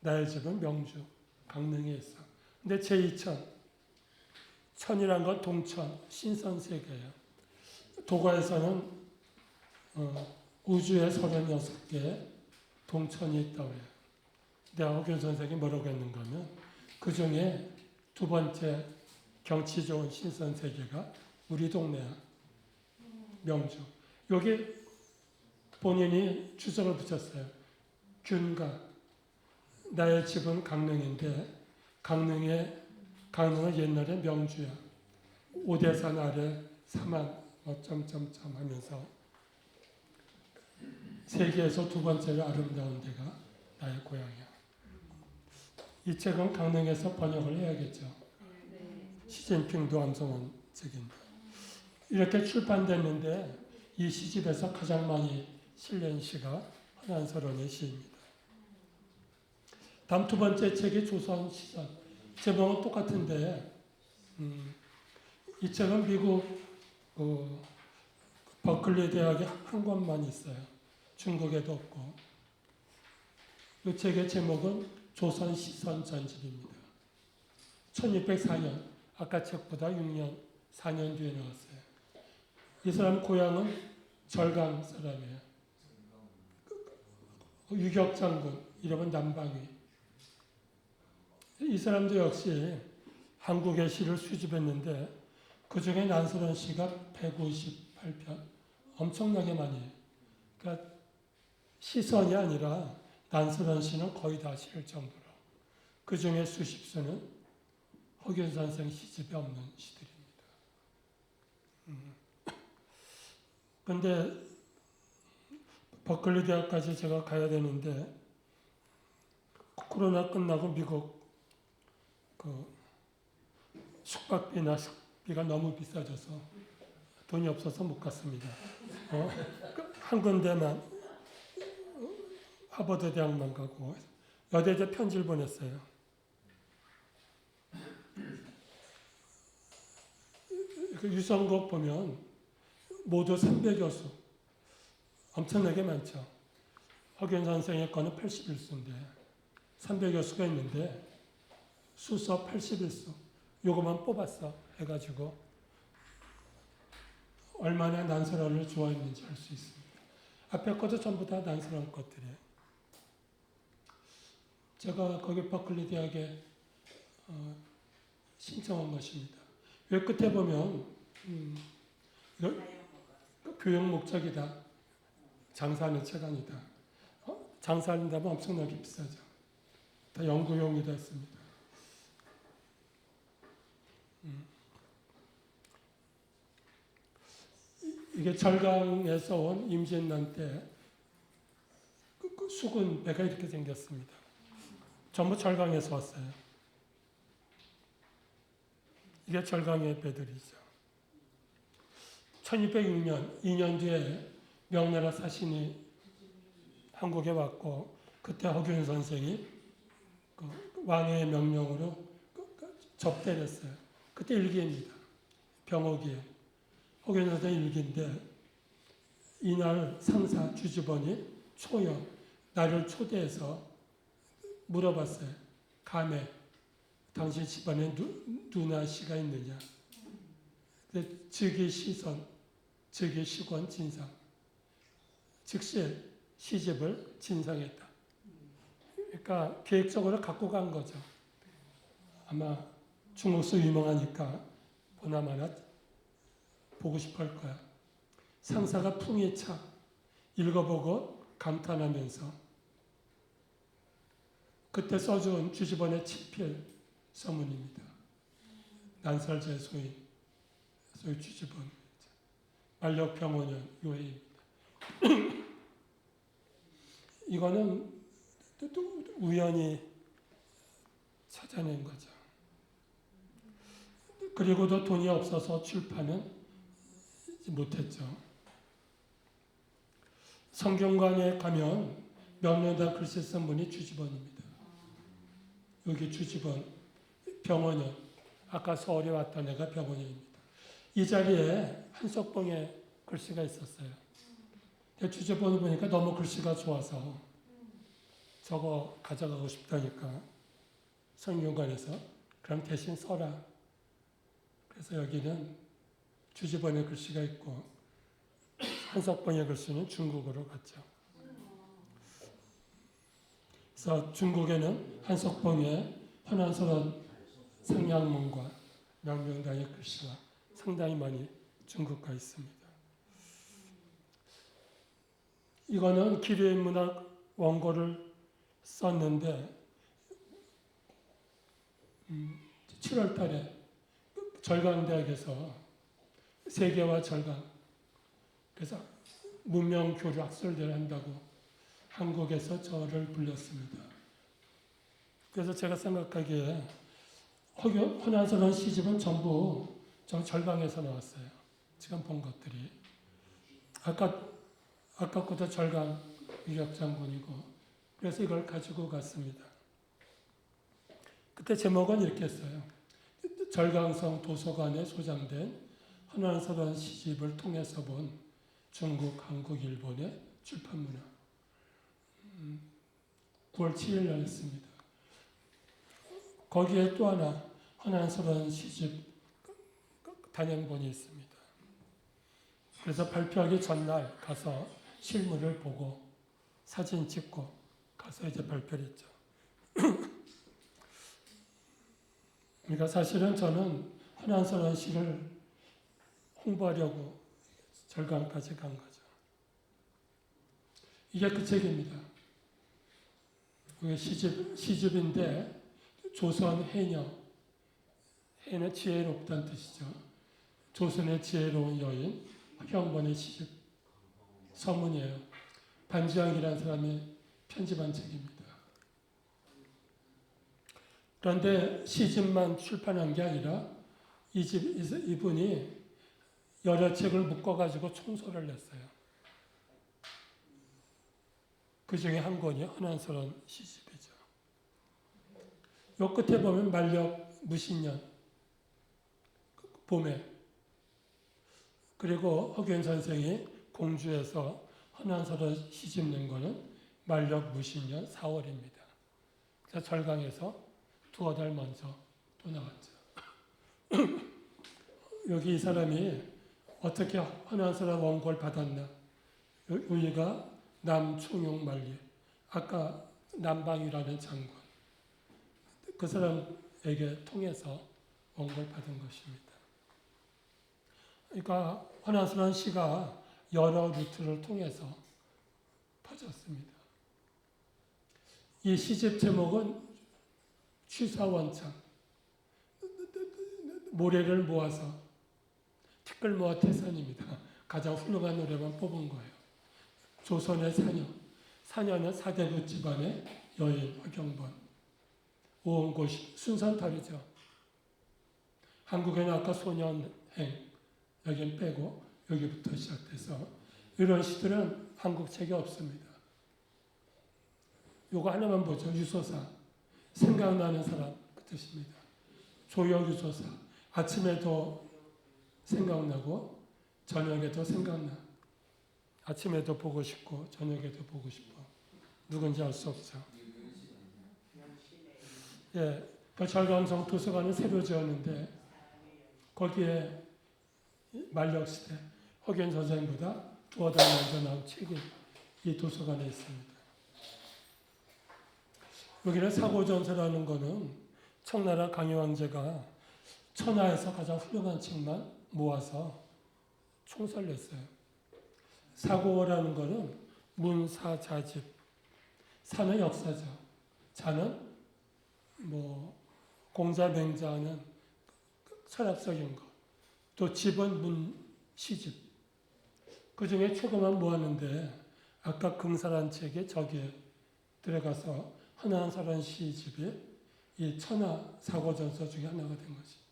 나의 집은 명주, 강릉에 있어. 근데 제2천, 천이란 건 동천, 신선세계예요. 도가에서는 우주에 36개의 동천이 있다고 해요. 근데 허균 선생이 뭐라고 했는가 하면 그 중에 두 번째 경치 좋은 신선세계가 우리 동네야. 명주. 여기 본인이 주석을 붙였어요. 균가. 나의 집은 강릉인데 강릉은 옛날에 명주야. 오대산 아래 사만 점점점 하면서 세계에서 두 번째로 아름다운 데가 나의 고향이야. 이 책은 강릉에서 번역을 해야겠죠. 시진핑도 암송한 책인데 이렇게 출판됐는데 이 시집에서 가장 많이 실린 시가 허난서론의 시입니다. 다음 두 번째 책이 조선 시선. 제목은 똑같은데 이 책은 미국 버클리 대학에 한 권만 있어요. 중국에도 없고. 이 책의 제목은 조선 시선 전집입니다. 1604년, 아까 책보다 6년, 4년 뒤에 나왔어요. 이 사람 고향은 절강 사람이에요. 유격장군, 이름은 남방위. 이 사람도 역시 한국의 시를 수집했는데 그 중에 난서론 시가 158편, 엄청나게 많이 해요. 그러니까 시선이 아니라 난서론 시는 거의 다 실을 정도로. 그 중에 수십 수는 허균선생 시집에 없는 시들입니다. 근데 버클리 대학까지 제가 가야 되는데 코로나 끝나고 미국 숙박비나 식비가 너무 비싸져서 돈이 없어서 못 갔습니다. 한 군데만 하버드 대학만 가고 여대에 편지를 보냈어요. 유성곡 보면 모두 300여 수, 엄청나게 많죠. 허균 선생의 거는 81수인데 300여 수가 있는데 수서 81수, 요거만 뽑았어 해가지고 얼마나 난서론을 좋아했는지 알 수 있습니다. 앞에 것도 전부 다 난서론 것들이에요. 제가 거기 버클리 대학에 신청한 것입니다. 왜 끝에 보면 교육 목적이다. 장사하는 책 아니다. 장사한다면 엄청나게 비싸죠. 다 연구용이 됐습니다. 이게 절강에서 온 임진란 때 수군 배가 이렇게 생겼습니다. 전부 절강에서 왔어요. 이게 절강의 배들이죠. 1206년, 2년 뒤에 명나라 사신이 한국에 왔고 그때 허균 선생이 왕의 명령으로 접대를 했어요. 그때 일기입니다. 병옥이에요. 허균 선생 일기인데 이날 상사 주주번이 초연, 나를 초대해서 물어봤어요. 감에 당신 집안에 누나 씨가 있느냐. 즉위 시선, 즉위 시권 진상. 즉시 시집을 진상했다. 그러니까 계획적으로 갖고 간 거죠. 아마 중국서 유명하니까 보나마나 보고 싶어 할 거야. 상사가 풍이 차 읽어보고 감탄하면서 그때 써준 주지번의 친필 서문입니다. 난살제 소위 주지번 만력병원년 요해입니다. 이거는 또 우연히 찾아낸 거죠. 그리고도 돈이 없어서 출판은 못했죠. 성경관에 가면 명령다 글씨 쓴 분이 주지번입니다. 여기 주지번, 병원년. 아까 서울에 왔던 애가 병원년입니다. 이 자리에 한석봉의 글씨가 있었어요. 주지번을 보니까 너무 글씨가 좋아서 저거 가져가고 싶다니까 성경관에서 그럼 대신 써라. 그래서 여기는 주지번의 글씨가 있고 한석봉의 글씨는 중국어로 갔죠. 그래서 중국에는 한석봉의 허난서론 상량문과 명명당의 글씨가 상당히 많이 중국가 있습니다. 이거는 기류인문학 원고를 썼는데 7월 달에 절강대학에서 세계와 절강, 그래서 문명 교류 학설대를 한다고 한국에서 저를 불렀습니다. 그래서 제가 생각하기에 허난스러운 시집은 전부 저 절강에서 나왔어요. 지금 본 것들이. 아깝고도 절강 위력장군이고, 그래서 이걸 가지고 갔습니다. 그때 제목은 이렇게 했어요. 절강성 도서관에 소장된 허난스러운 시집을 통해서 본 중국, 한국, 일본의 출판문화. 9월 7일 날 했습니다. 거기에 또 하나 허난스러운 시집 단행본이 있습니다. 그래서 발표하기 전날 가서 실물을 보고 사진 찍고 가서 이제 발표를 했죠. 그러니까 사실은 저는 허난스러운 시를 홍보하려고 절강까지 간 거죠. 이게 그 책입니다. 그게 시집인데 조선 해녀, 해는 지혜롭다는 뜻이죠. 조선의 지혜로운 여인 허경번의 시집 서문이에요. 반지향이라는 사람이 편집한 책입니다. 그런데 시집만 출판한 게 아니라 이분이 여러 책을 묶어가지고 총소를 냈어요. 그 중에 한 권이 허난스러운 시집이죠. 요 끝에 보면 만력 무신년, 봄에. 그리고 허균 선생이 공주에서 허난스러운 시집 낸 거는 만력 무신년 4월입니다. 그래서 절강에서 두어 달 먼저 또 나왔죠. 여기 이 사람이 어떻게 허난스러운 원고를 받았나. 여기가 남총용 만리, 아까 남방이라는 장군, 그 사람에게 통해서 원고를 받은 것입니다. 그러니까 허난스러운 시가 여러 루트를 통해서 퍼졌습니다. 이 시집 제목은 취사원창, 모래를 모아서 티끌 모아 태산입니다. 가장 훌륭한 노래만 뽑은 거예요. 조선의 사녀, 사녀는 사대부 집안의 여인 허경번, 오원고시, 순서는 다르죠. 한국에는 아까 소년행, 여긴 빼고 여기부터 시작돼서 이런 시들은 한국 책에 없습니다. 요거 하나만 보죠. 유소사, 생각나는 사람 그 뜻입니다. 조역 유소사, 아침에도 생각나고 저녁에도 생각나. 아침에도 보고 싶고 저녁에도 보고 싶어. 누군지 알 수 없죠. 예, 그 절강성 도서관은 새로 지었는데 거기에 만력시대 허균 선생보다 두어 달 먼저 나온 책이 이 도서관에 있습니다. 여기는 사고전서라는 거는 청나라 강유황제가 천하에서 가장 훌륭한 책만 모아서 총설냈어요. 사고라는 거는 문사자집, 사는 역사죠. 자는 뭐 공자맹자하는 철학적인 것, 또 집은 문시집. 그 중에 조금만 모았는데 아까 금사란 책에 저기에 들어가서 허난스러운 시집이 이 천하 사고전서 중에 하나가 된 것입니다.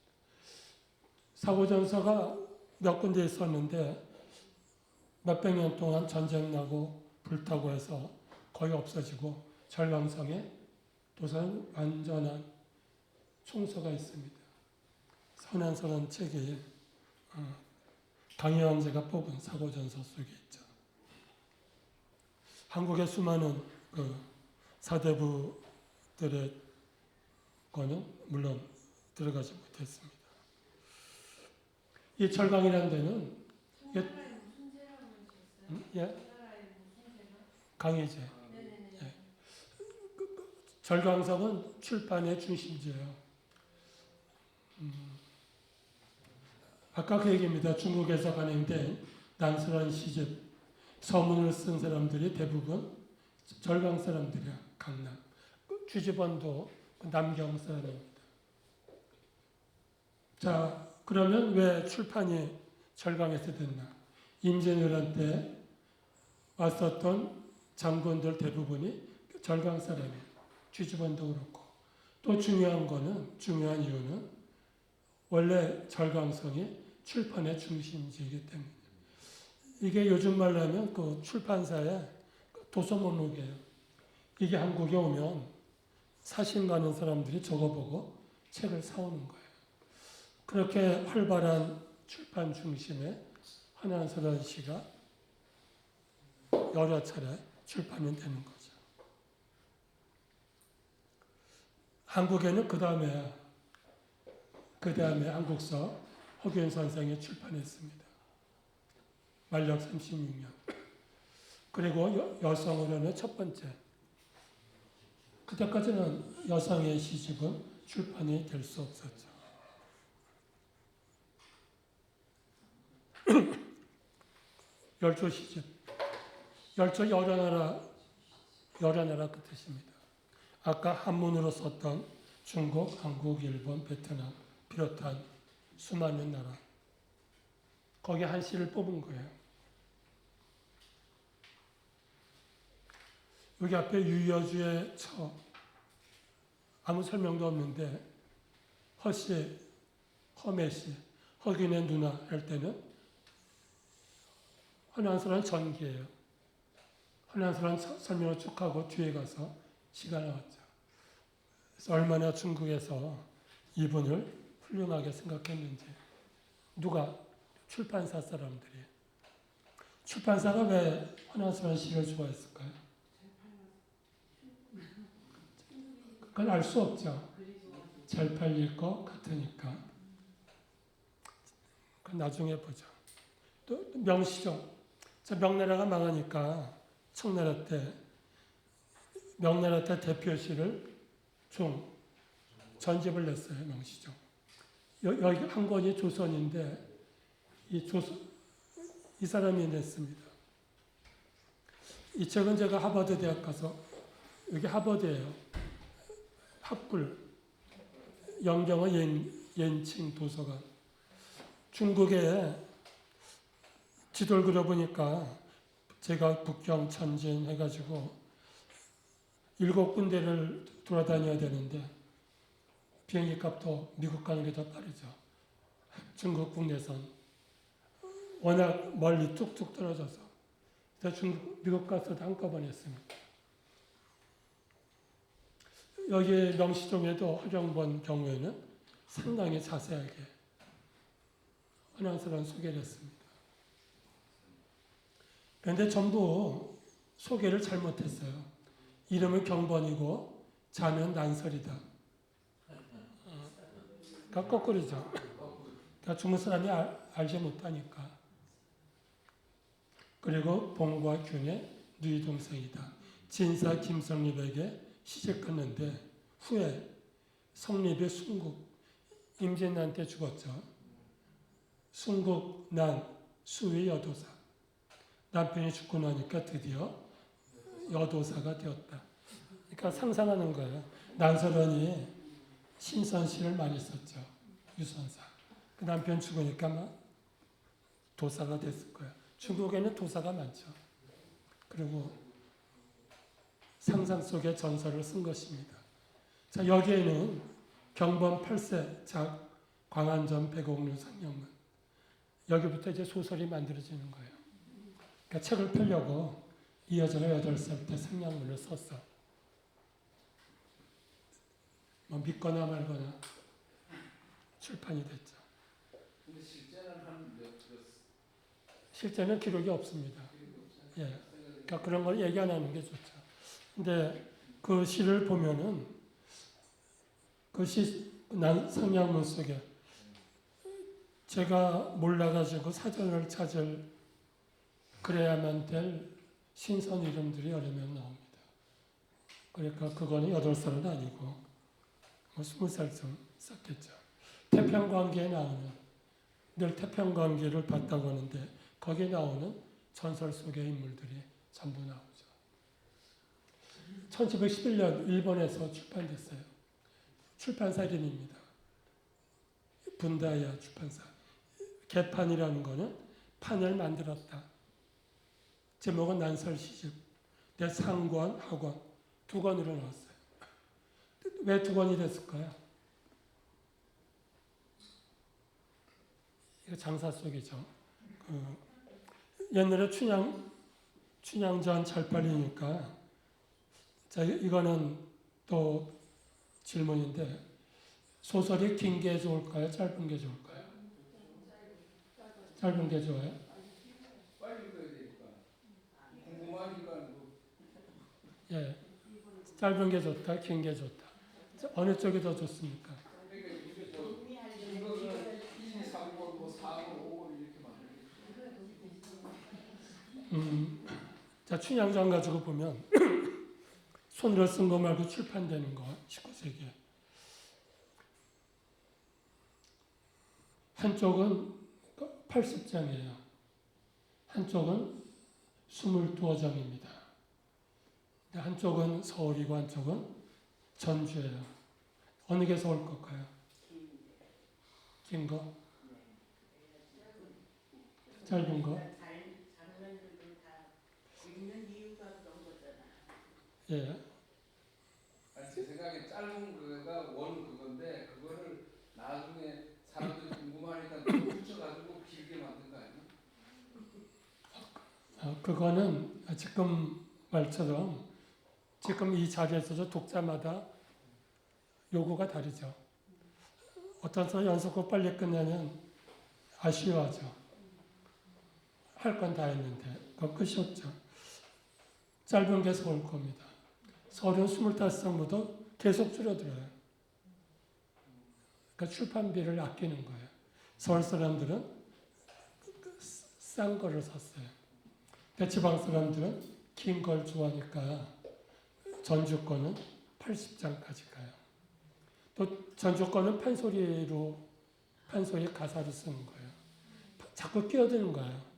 사고전서가 몇 군데 있었는데 몇백 년 동안 전쟁 나고 불타고 해서 거의 없어지고 절강성에 도서는 완전한 총서가 있습니다. 허난스러운 책이 강유황제가 뽑은 사고전서 속에 있죠. 한국의 수많은 그 사대부들의 거는 물론 들어가지 못했습니다. 이 절강이라는 데는 예? 강희제. 예. 절강성은 출판의 중심지예요. 아까 그 얘기입니다. 중국에서 간행된 난스러운 시집, 서문을 쓴 사람들이 대부분 절강 사람들이야. 강남. 주지번도 남경 사람입니다. 자, 그러면 왜 출판이 절강에서 됐나? 임진왜란 때 왔었던 장군들 대부분이 절강 사람이에요. 주지번도 그렇고. 또 중요한 이유는 원래 절강성이 출판의 중심지이기 때문에. 이게 요즘 말로 하면 그 출판사의 도서 목록이에요. 이게 한국에 오면 사신 가는 사람들이 저거 보고 책을 사오는 거예요. 그렇게 활발한 출판 중심의 한한서란 시가 여러 차례 출판이 되는 거죠. 한국에는 그 다음에 한국서 허균 선생이 출판했습니다. 만력 36년. 그리고 여성으로는 첫 번째. 그때까지는 여성의 시집은 출판이 될 수 없었죠. 열조 시집. 열조 여러 나라 그 뜻입니다. 아까 한문으로 썼던 중국, 한국, 일본, 베트남 비롯한 수많은 나라. 거기에 한 시를 뽑은 거예요. 여기 앞에 유여주의 처. 아무 설명도 없는데 허씨, 허매씨, 허균의 누나 할 때는 한한서란 전기예요. 한한서란 설명을 쭉 하고 뒤에 가서 시가 나왔죠. 그래서 얼마나 중국에서 이분을 훌륭하게 생각했는지. 누가? 출판사 사람들이. 출판사가 왜 한한서란 시를 좋아했을까요? 그건 알 수 없죠. 잘 팔릴 것 같으니까. 그건 나중에 보죠. 또 명시종. 명나라가 망하니까 청나라 때 대표시를 전집을 냈어요. 명시종. 여기 한 권이 조선인데 이 사람이 냈습니다. 이 책은 제가 하버드 대학 가서 여기 하버드예요. 학굴 영경어 옌칭 도서관. 중국에 지도를 그려보니까 제가 북경 천진 해가지고 7군데를 돌아다녀야 되는데 비행기 값도 미국 가는 게 더 빠르죠. 중국 국내선. 워낙 멀리 뚝뚝 떨어져서. 그래서 미국 가서도 한꺼번에 했습니다. 여기 명시종에도 허경번 경우에는 상당히 자세하게 한한서란 소개를 했습니다. 그런데 전부 소개를 잘못했어요. 이름은 경번이고 자는 난설이다. 그러니까 거꾸로죠. 그러니까 중국 사람이 알지 못하니까. 그리고 봉과 균의 누이 동생이다. 진사 김성립에게 시집갔는데 후에 성립의 순국, 임진왜란 죽었죠. 순국 난 수의 여도사. 남편이 죽고 나니까 드디어 여도사가 되었다. 그러니까 상상하는 거예요. 난설원이 신선시를 많이 썼죠. 유선사. 그 남편 죽으니까 막 도사가 됐을 거예요. 중국에는 도사가 많죠. 그리고 상상 속의 전설을 쓴 것입니다. 자, 여기에는 경번 8세 작 광안전 백옥류 상령문. 여기부터 이제 소설이 만들어지는 거예요. 그러니까 책을 펴려고 이 여자가 8살 때 상냥문을 썼어. 뭐 믿거나 말거나 출판이 됐죠. 근데 실제는 실제는 기록이 없습니다. 예. 그러니까 그런 걸 얘기 안 하는 게 좋죠. 근데 그 시를 보면은 그 상냥문 속에 제가 몰라가지고 사전을 찾을 그래야만 될 신선 이름들이 여러 명 나옵니다. 그러니까 그거는 8살은 아니고 뭐 20살쯤 썼겠죠. 태평관계에 나오는, 늘 태평관계를 봤다고 하는데 거기에 나오는 전설 속의 인물들이 전부 나오죠. 1711년 일본에서 출판됐어요. 출판사 이름입니다. 분다야 출판사. 개판이라는 거는 판을 만들었다. 제목은 난설시집. 내 상권, 학원 두 권으로 나왔어요. 왜 두 권이 됐을까요? 이거 장사 속이죠. 옛날에 춘향전 잘 팔리니까 자 이거는 또 질문인데 소설이 긴 게 좋을까요? 짧은 게 좋을까요? 짧은 게 좋아요? 빨리 읽어야 되니까. 궁금하니까 뭐. 예, 짧은 게 좋다, 긴 게 좋다. 어느 쪽이 더 좋습니까? 그러니까 이게 뭐 이거는 1, 2, 3, 5, 뭐 4, 5, 5 이렇게 만들겠죠. 자 춘향전 가지고 보면 손으로 쓴 거 말고 출판되는 거 19세기에 한쪽은 80장이에요. 한쪽은 22장입니다. 한쪽은 서울이고 한쪽은 전주예요. 어느 게 서울 걸까요? 긴 거? 짧은 거? 예. 아니, 제 생각에 짧은 거가 원 그건데 그거를 나중에 사람들이 궁금하니까 너무 붙여가지고 길게 만든 거 아니야? 그거는 지금 말처럼 지금 이 자리에서도 독자마다 요구가 다르죠. 어떤 사람 연속곡 빨리 끝내면 아쉬워하죠. 할 건 다 했는데 그거 끝이 없죠. 짧은 게 서울 겁니다. 서울은 25장보다 계속 줄어들어요. 그러니까 출판비를 아끼는 거예요. 서울 사람들은 싼 거를 샀어요. 근데 지방 사람들은 긴 걸 좋아하니까 전주 거는 80장까지 가요. 또 전주 거는 판소리 가사를 쓰는 거예요. 자꾸 끼어드는 거예요.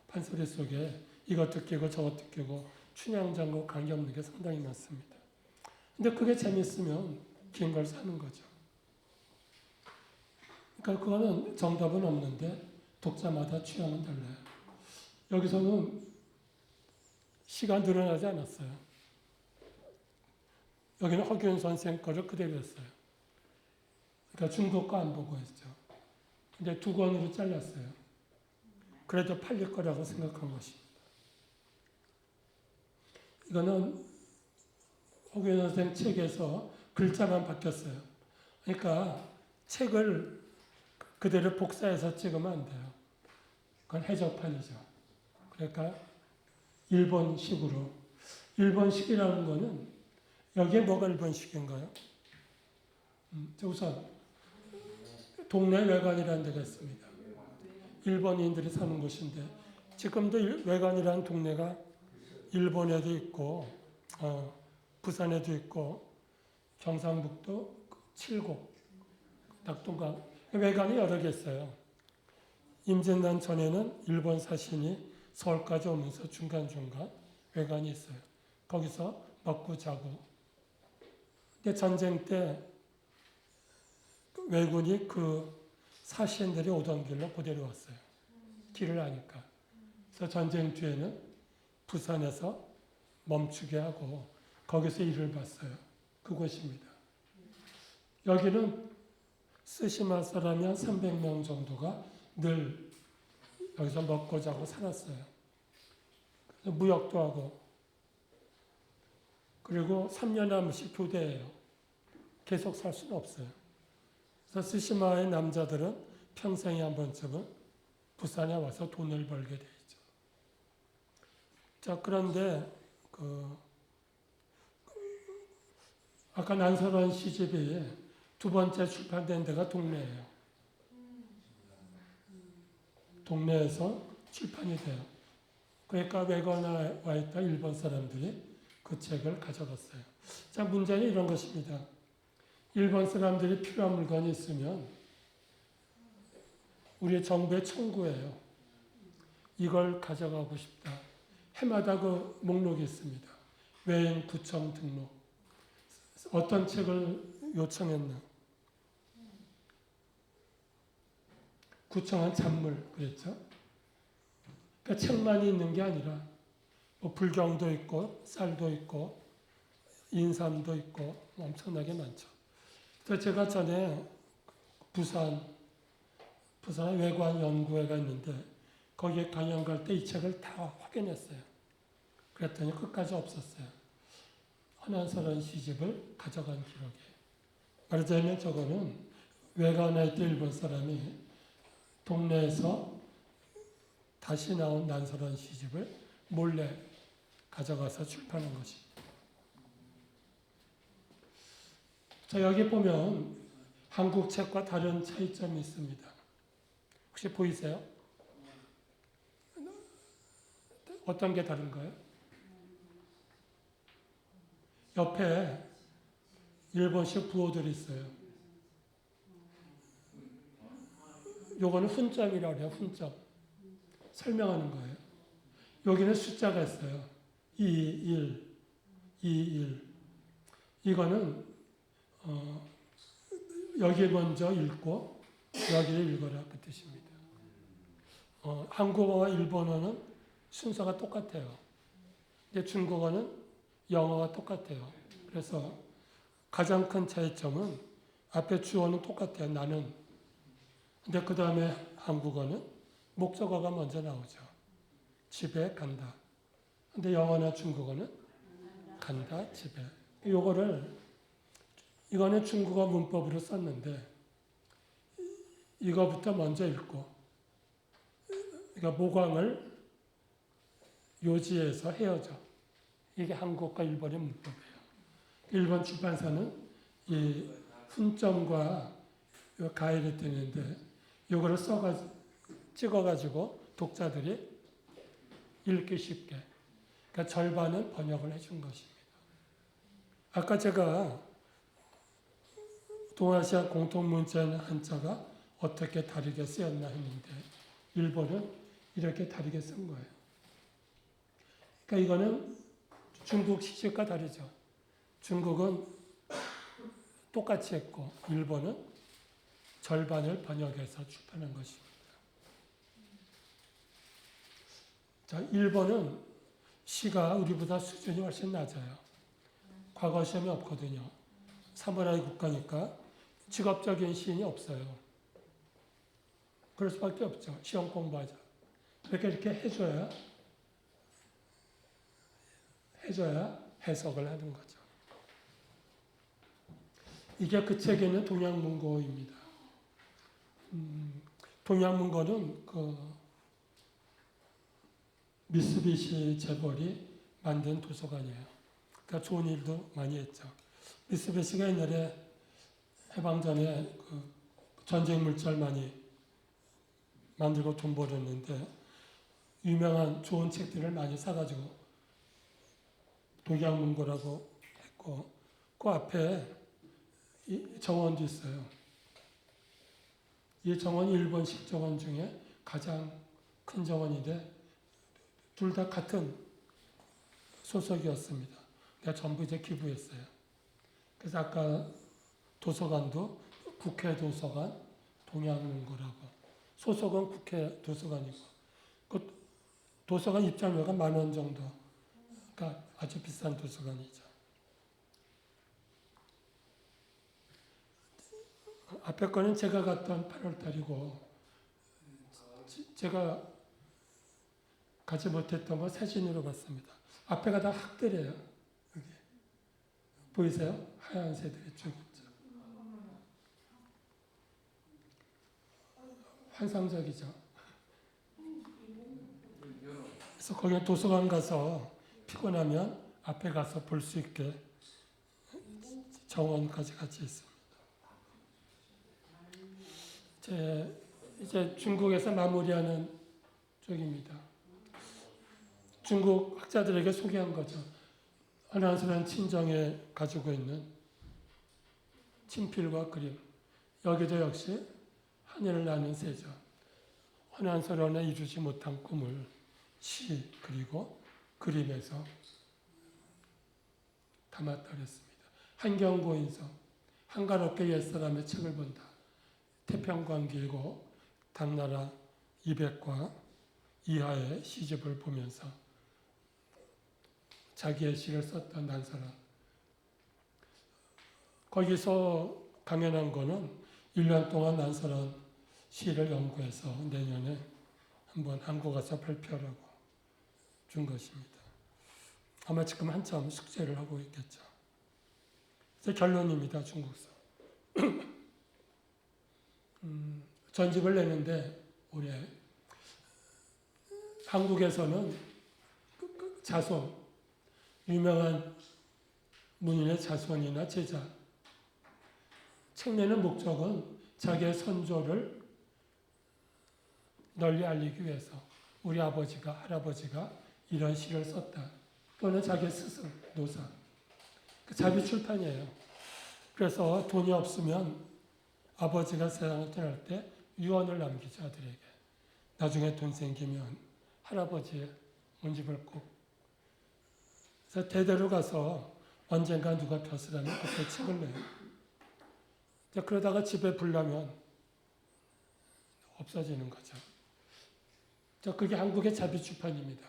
판소리 속에 이것도 끼고 저것도 끼고 춘향전과 관계없는 게 상당히 많습니다. 근데 그게 재밌으면 긴 걸 사는 거죠. 그러니까 그거는 정답은 없는데 독자마다 취향은 달라요. 여기서는 시가 늘어나지 않았어요. 여기는 허균 선생 거를 그대로 했어요. 그러니까 중도 거 안 보고 했죠. 근데 두 권으로 잘랐어요. 그래도 팔릴 거라고 생각한 것입니다. 이거는 허균 선생 책에서 글자만 바뀌었어요. 그러니까 책을 그대로 복사해서 찍으면 안 돼요. 그건 해적판이죠. 그러니까 일본식으로. 일본식이라는 거는 여기에 뭐가 일본식인가요? 우선 동네 외관이라는 데가 있습니다. 일본인들이 사는 곳인데 지금도 외관이라는 동네가 일본에도 있고 부산에도 있고 경상북도 칠곡, 낙동강 외관이 여러 개 있어요. 임진단 전에는 일본 사신이 서울까지 오면서 중간중간 외관이 있어요. 거기서 먹고 자고. 근데 전쟁 때 왜군이 그 사신들이 오던 길로 그대로 왔어요. 길을 아니까. 그래서 전쟁 뒤에는 부산에서 멈추게 하고 거기서 일을 봤어요. 그곳입니다. 여기는 쓰시마 사람이 한 300명 정도가 늘 여기서 먹고 자고 살았어요. 그래서 무역도 하고 그리고 3년에 한 번씩 교대해요. 계속 살 수는 없어요. 그래서 쓰시마의 남자들은 평생에 한 번쯤은 부산에 와서 돈을 벌게 돼 있죠. 자, 그런데 아까 난설원 시집이 두 번째 출판된 데가 동네예요. 동네에서 출판이 돼요. 그러니까 외관에 와 있다 일본 사람들이 그 책을 가져갔어요. 자, 문제는 이런 것입니다. 일본 사람들이 필요한 물건이 있으면 우리 정부에 청구해요. 이걸 가져가고 싶다. 해마다 그 목록이 있습니다. 외인 구청 등록. 어떤 책을 요청했나? 구청한 잔물 그랬죠. 그러니까 책만이 있는 게 아니라 뭐 불경도 있고 쌀도 있고 인삼도 있고 엄청나게 많죠. 그래서 제가 전에 부산에 외관 연구회가 있는데 거기에 강연 갈 때 이 책을 다 확인했어요. 그랬더니 끝까지 없었어요. 헌안설원 시집을 가져간 기록이. 말하자면 저거는 외관에 있던 일본 사람이 동네에서 다시 나온 난설원 시집을 몰래 가져가서 출판한 것입니다. 자, 여기 보면 한국 책과 다른 차이점이 있습니다. 혹시 보이세요? 어떤 게 다른가요? 옆에 일본식 부호들이 있어요. 요거는 훈점이라고 해요. 훈점. 설명하는 거예요. 여기는 숫자가 있어요. 2, 1, 2, 1. 이거는 여기 먼저 읽고 여기를 읽어라 그 뜻입니다. 한국어와 일본어는 순서가 똑같아요. 근데 중국어는 영어와 똑같아요. 그래서 가장 큰 차이점은 앞에 주어는 똑같아요. 나는. 근데 그 다음에 한국어는 목적어가 먼저 나오죠. 집에 간다. 근데 영어나 중국어는 간다, 집에. 이거는 중국어 문법으로 썼는데 이거부터 먼저 읽고 그러니까 모광을 요지에서 헤어져. 이게 한국과 일본의 문법이에요. 일본 출판사는 이 훈점과 가해를 뜨는데 이거를 찍어가지고 독자들이 읽기 쉽게. 그러니까 절반은 번역을 해준 것입니다. 아까 제가 동아시아 공통문자인 한자가 어떻게 다르게 쓰였나 했는데 일본은 이렇게 다르게 쓴 거예요. 그러니까 이거는 중국 시집과 다르죠. 중국은 똑같이 했고 일본은 절반을 번역해서 출판한 것입니다. 자, 일본은 시가 우리보다 수준이 훨씬 낮아요. 과거 시험이 없거든요. 사무라이 국가니까 직업적인 시인이 없어요. 그럴 수밖에 없죠. 시험 공부하자. 이렇게 해줘야 해석을 하는 거죠. 이게 그 책에 있는 동양문고입니다. 동양문고는 그 미쓰비시 재벌이 만든 도서관이에요. 그러니까 좋은 일도 많이 했죠. 미쓰비시가 옛날에 해방전에 그 전쟁 물자를 많이 만들고 돈 벌었는데 유명한 좋은 책들을 많이 사가지고 동양문고라고 했고 그 앞에 이 정원도 있어요. 이 정원이 일본식 정원 중에 가장 큰 정원인데 둘 다 같은 소속이었습니다. 내가 전부 이제 기부했어요. 그래서 아까 도서관도 국회 도서관 동양문고라고 소속은 국회 도서관이고 그 도서관 입장료가 10,000원 정도. 그러니까 아주 비싼 도서관이죠. 앞에 거는 제가 갔던 8월달이고 제가 가지 못했던 거 사진으로 봤습니다. 앞에가 다 학들이에요. 여기 보이세요? 하얀 새들이 쭉 있죠. 환상적이죠. 그래서 거기 도서관 가서 피곤하면 앞에 가서 볼 수 있게 정원까지 같이 있습니다. 이제 중국에서 마무리하는 쪽입니다. 중국 학자들에게 소개한 거죠. 헌안설원 친정에 가지고 있는 친필과 그림. 여기도 역시 하늘을 나는 새죠. 헌안설원에 이루지 못한 꿈을 시 그리고 그림에서 담았다 그랬습니다. 한경고인서, 한가롭게 옛사람의 책을 본다. 태평관계이고 당나라 200과 이하의 시집을 보면서 자기의 시를 썼던 난사란. 거기서 강연한 거는 1년 동안 난사란 시를 연구해서 내년에 한번 한국 가서 발표하라고 준 것입니다. 아마 지금 한참 숙제를 하고 있겠죠. 그래서 결론입니다. 중국서. 전집을 내는데 올해 한국에서는 자손, 유명한 문인의 자손이나 제자, 책 내는 목적은 자기의 선조를 널리 알리기 위해서 우리 아버지가 할아버지가 이런 시를 썼다. 또는 자기 스승, 노사. 그 자비 출판이에요. 그래서 돈이 없으면 아버지가 세상을 떠날 때 유언을 남기죠, 아들에게. 나중에 돈 생기면 할아버지의 문집을 꼭. 그래서 대대로 가서 언젠가 누가 벼슬 하면 그때 책을 내요. 그러다가 집에 불나면 없어지는 거죠. 그게 한국의 자비 출판입니다.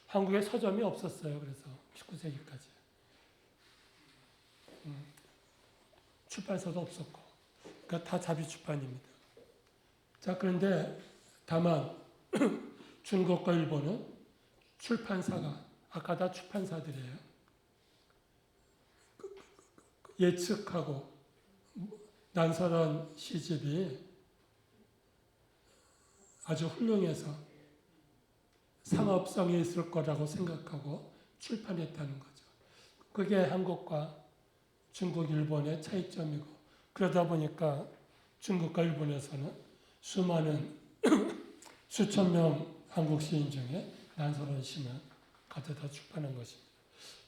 한국에 서점이 없었어요. 그래서 19세기까지. 출판사도 없었고. 그러니까 다 자비 출판입니다. 자, 그런데 다만 중국과 일본은 출판사가 아까 다 출판사들이에요. 예측하고 난설한 시집이 아주 훌륭해서 상업성이 있을 거라고 생각하고 출판했다는 거죠. 그게 한국과 중국, 일본의 차이점이고 그러다 보니까 중국과 일본에서는 수많은 수천 명 한국 시인 중에 난설한 시만 가져다 출판한 것입니다.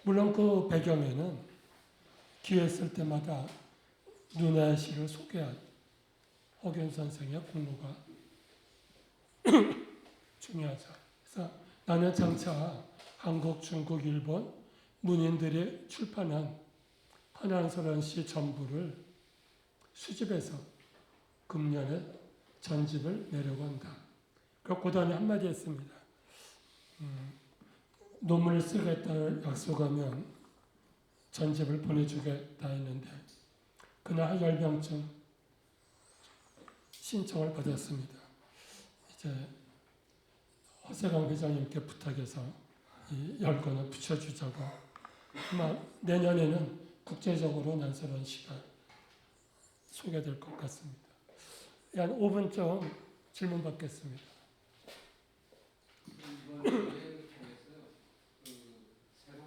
물론 그 배경에는 기회했을 때마다 누나의 시를 소개한 허균 선생의 공로가 중요하죠. 그래서 나는 장차 한국, 중국, 일본 문인들이 출판한 한한설한 시 전부를 수집해서 금년에 전집을 내려고 한다. 그리고 고단이 한마디 했습니다. 논문을 쓰겠다는 약속하면 전집을 보내주겠다 했는데 그날 한 10명쯤 신청을 받았습니다. 이제 허세강 회장님께 부탁해서 이 10권을 붙여주자고 아마 내년에는 국제적으로 난설한 시가 소개될 것 같습니다. 한 5분쯤 질문 받겠습니다. 이번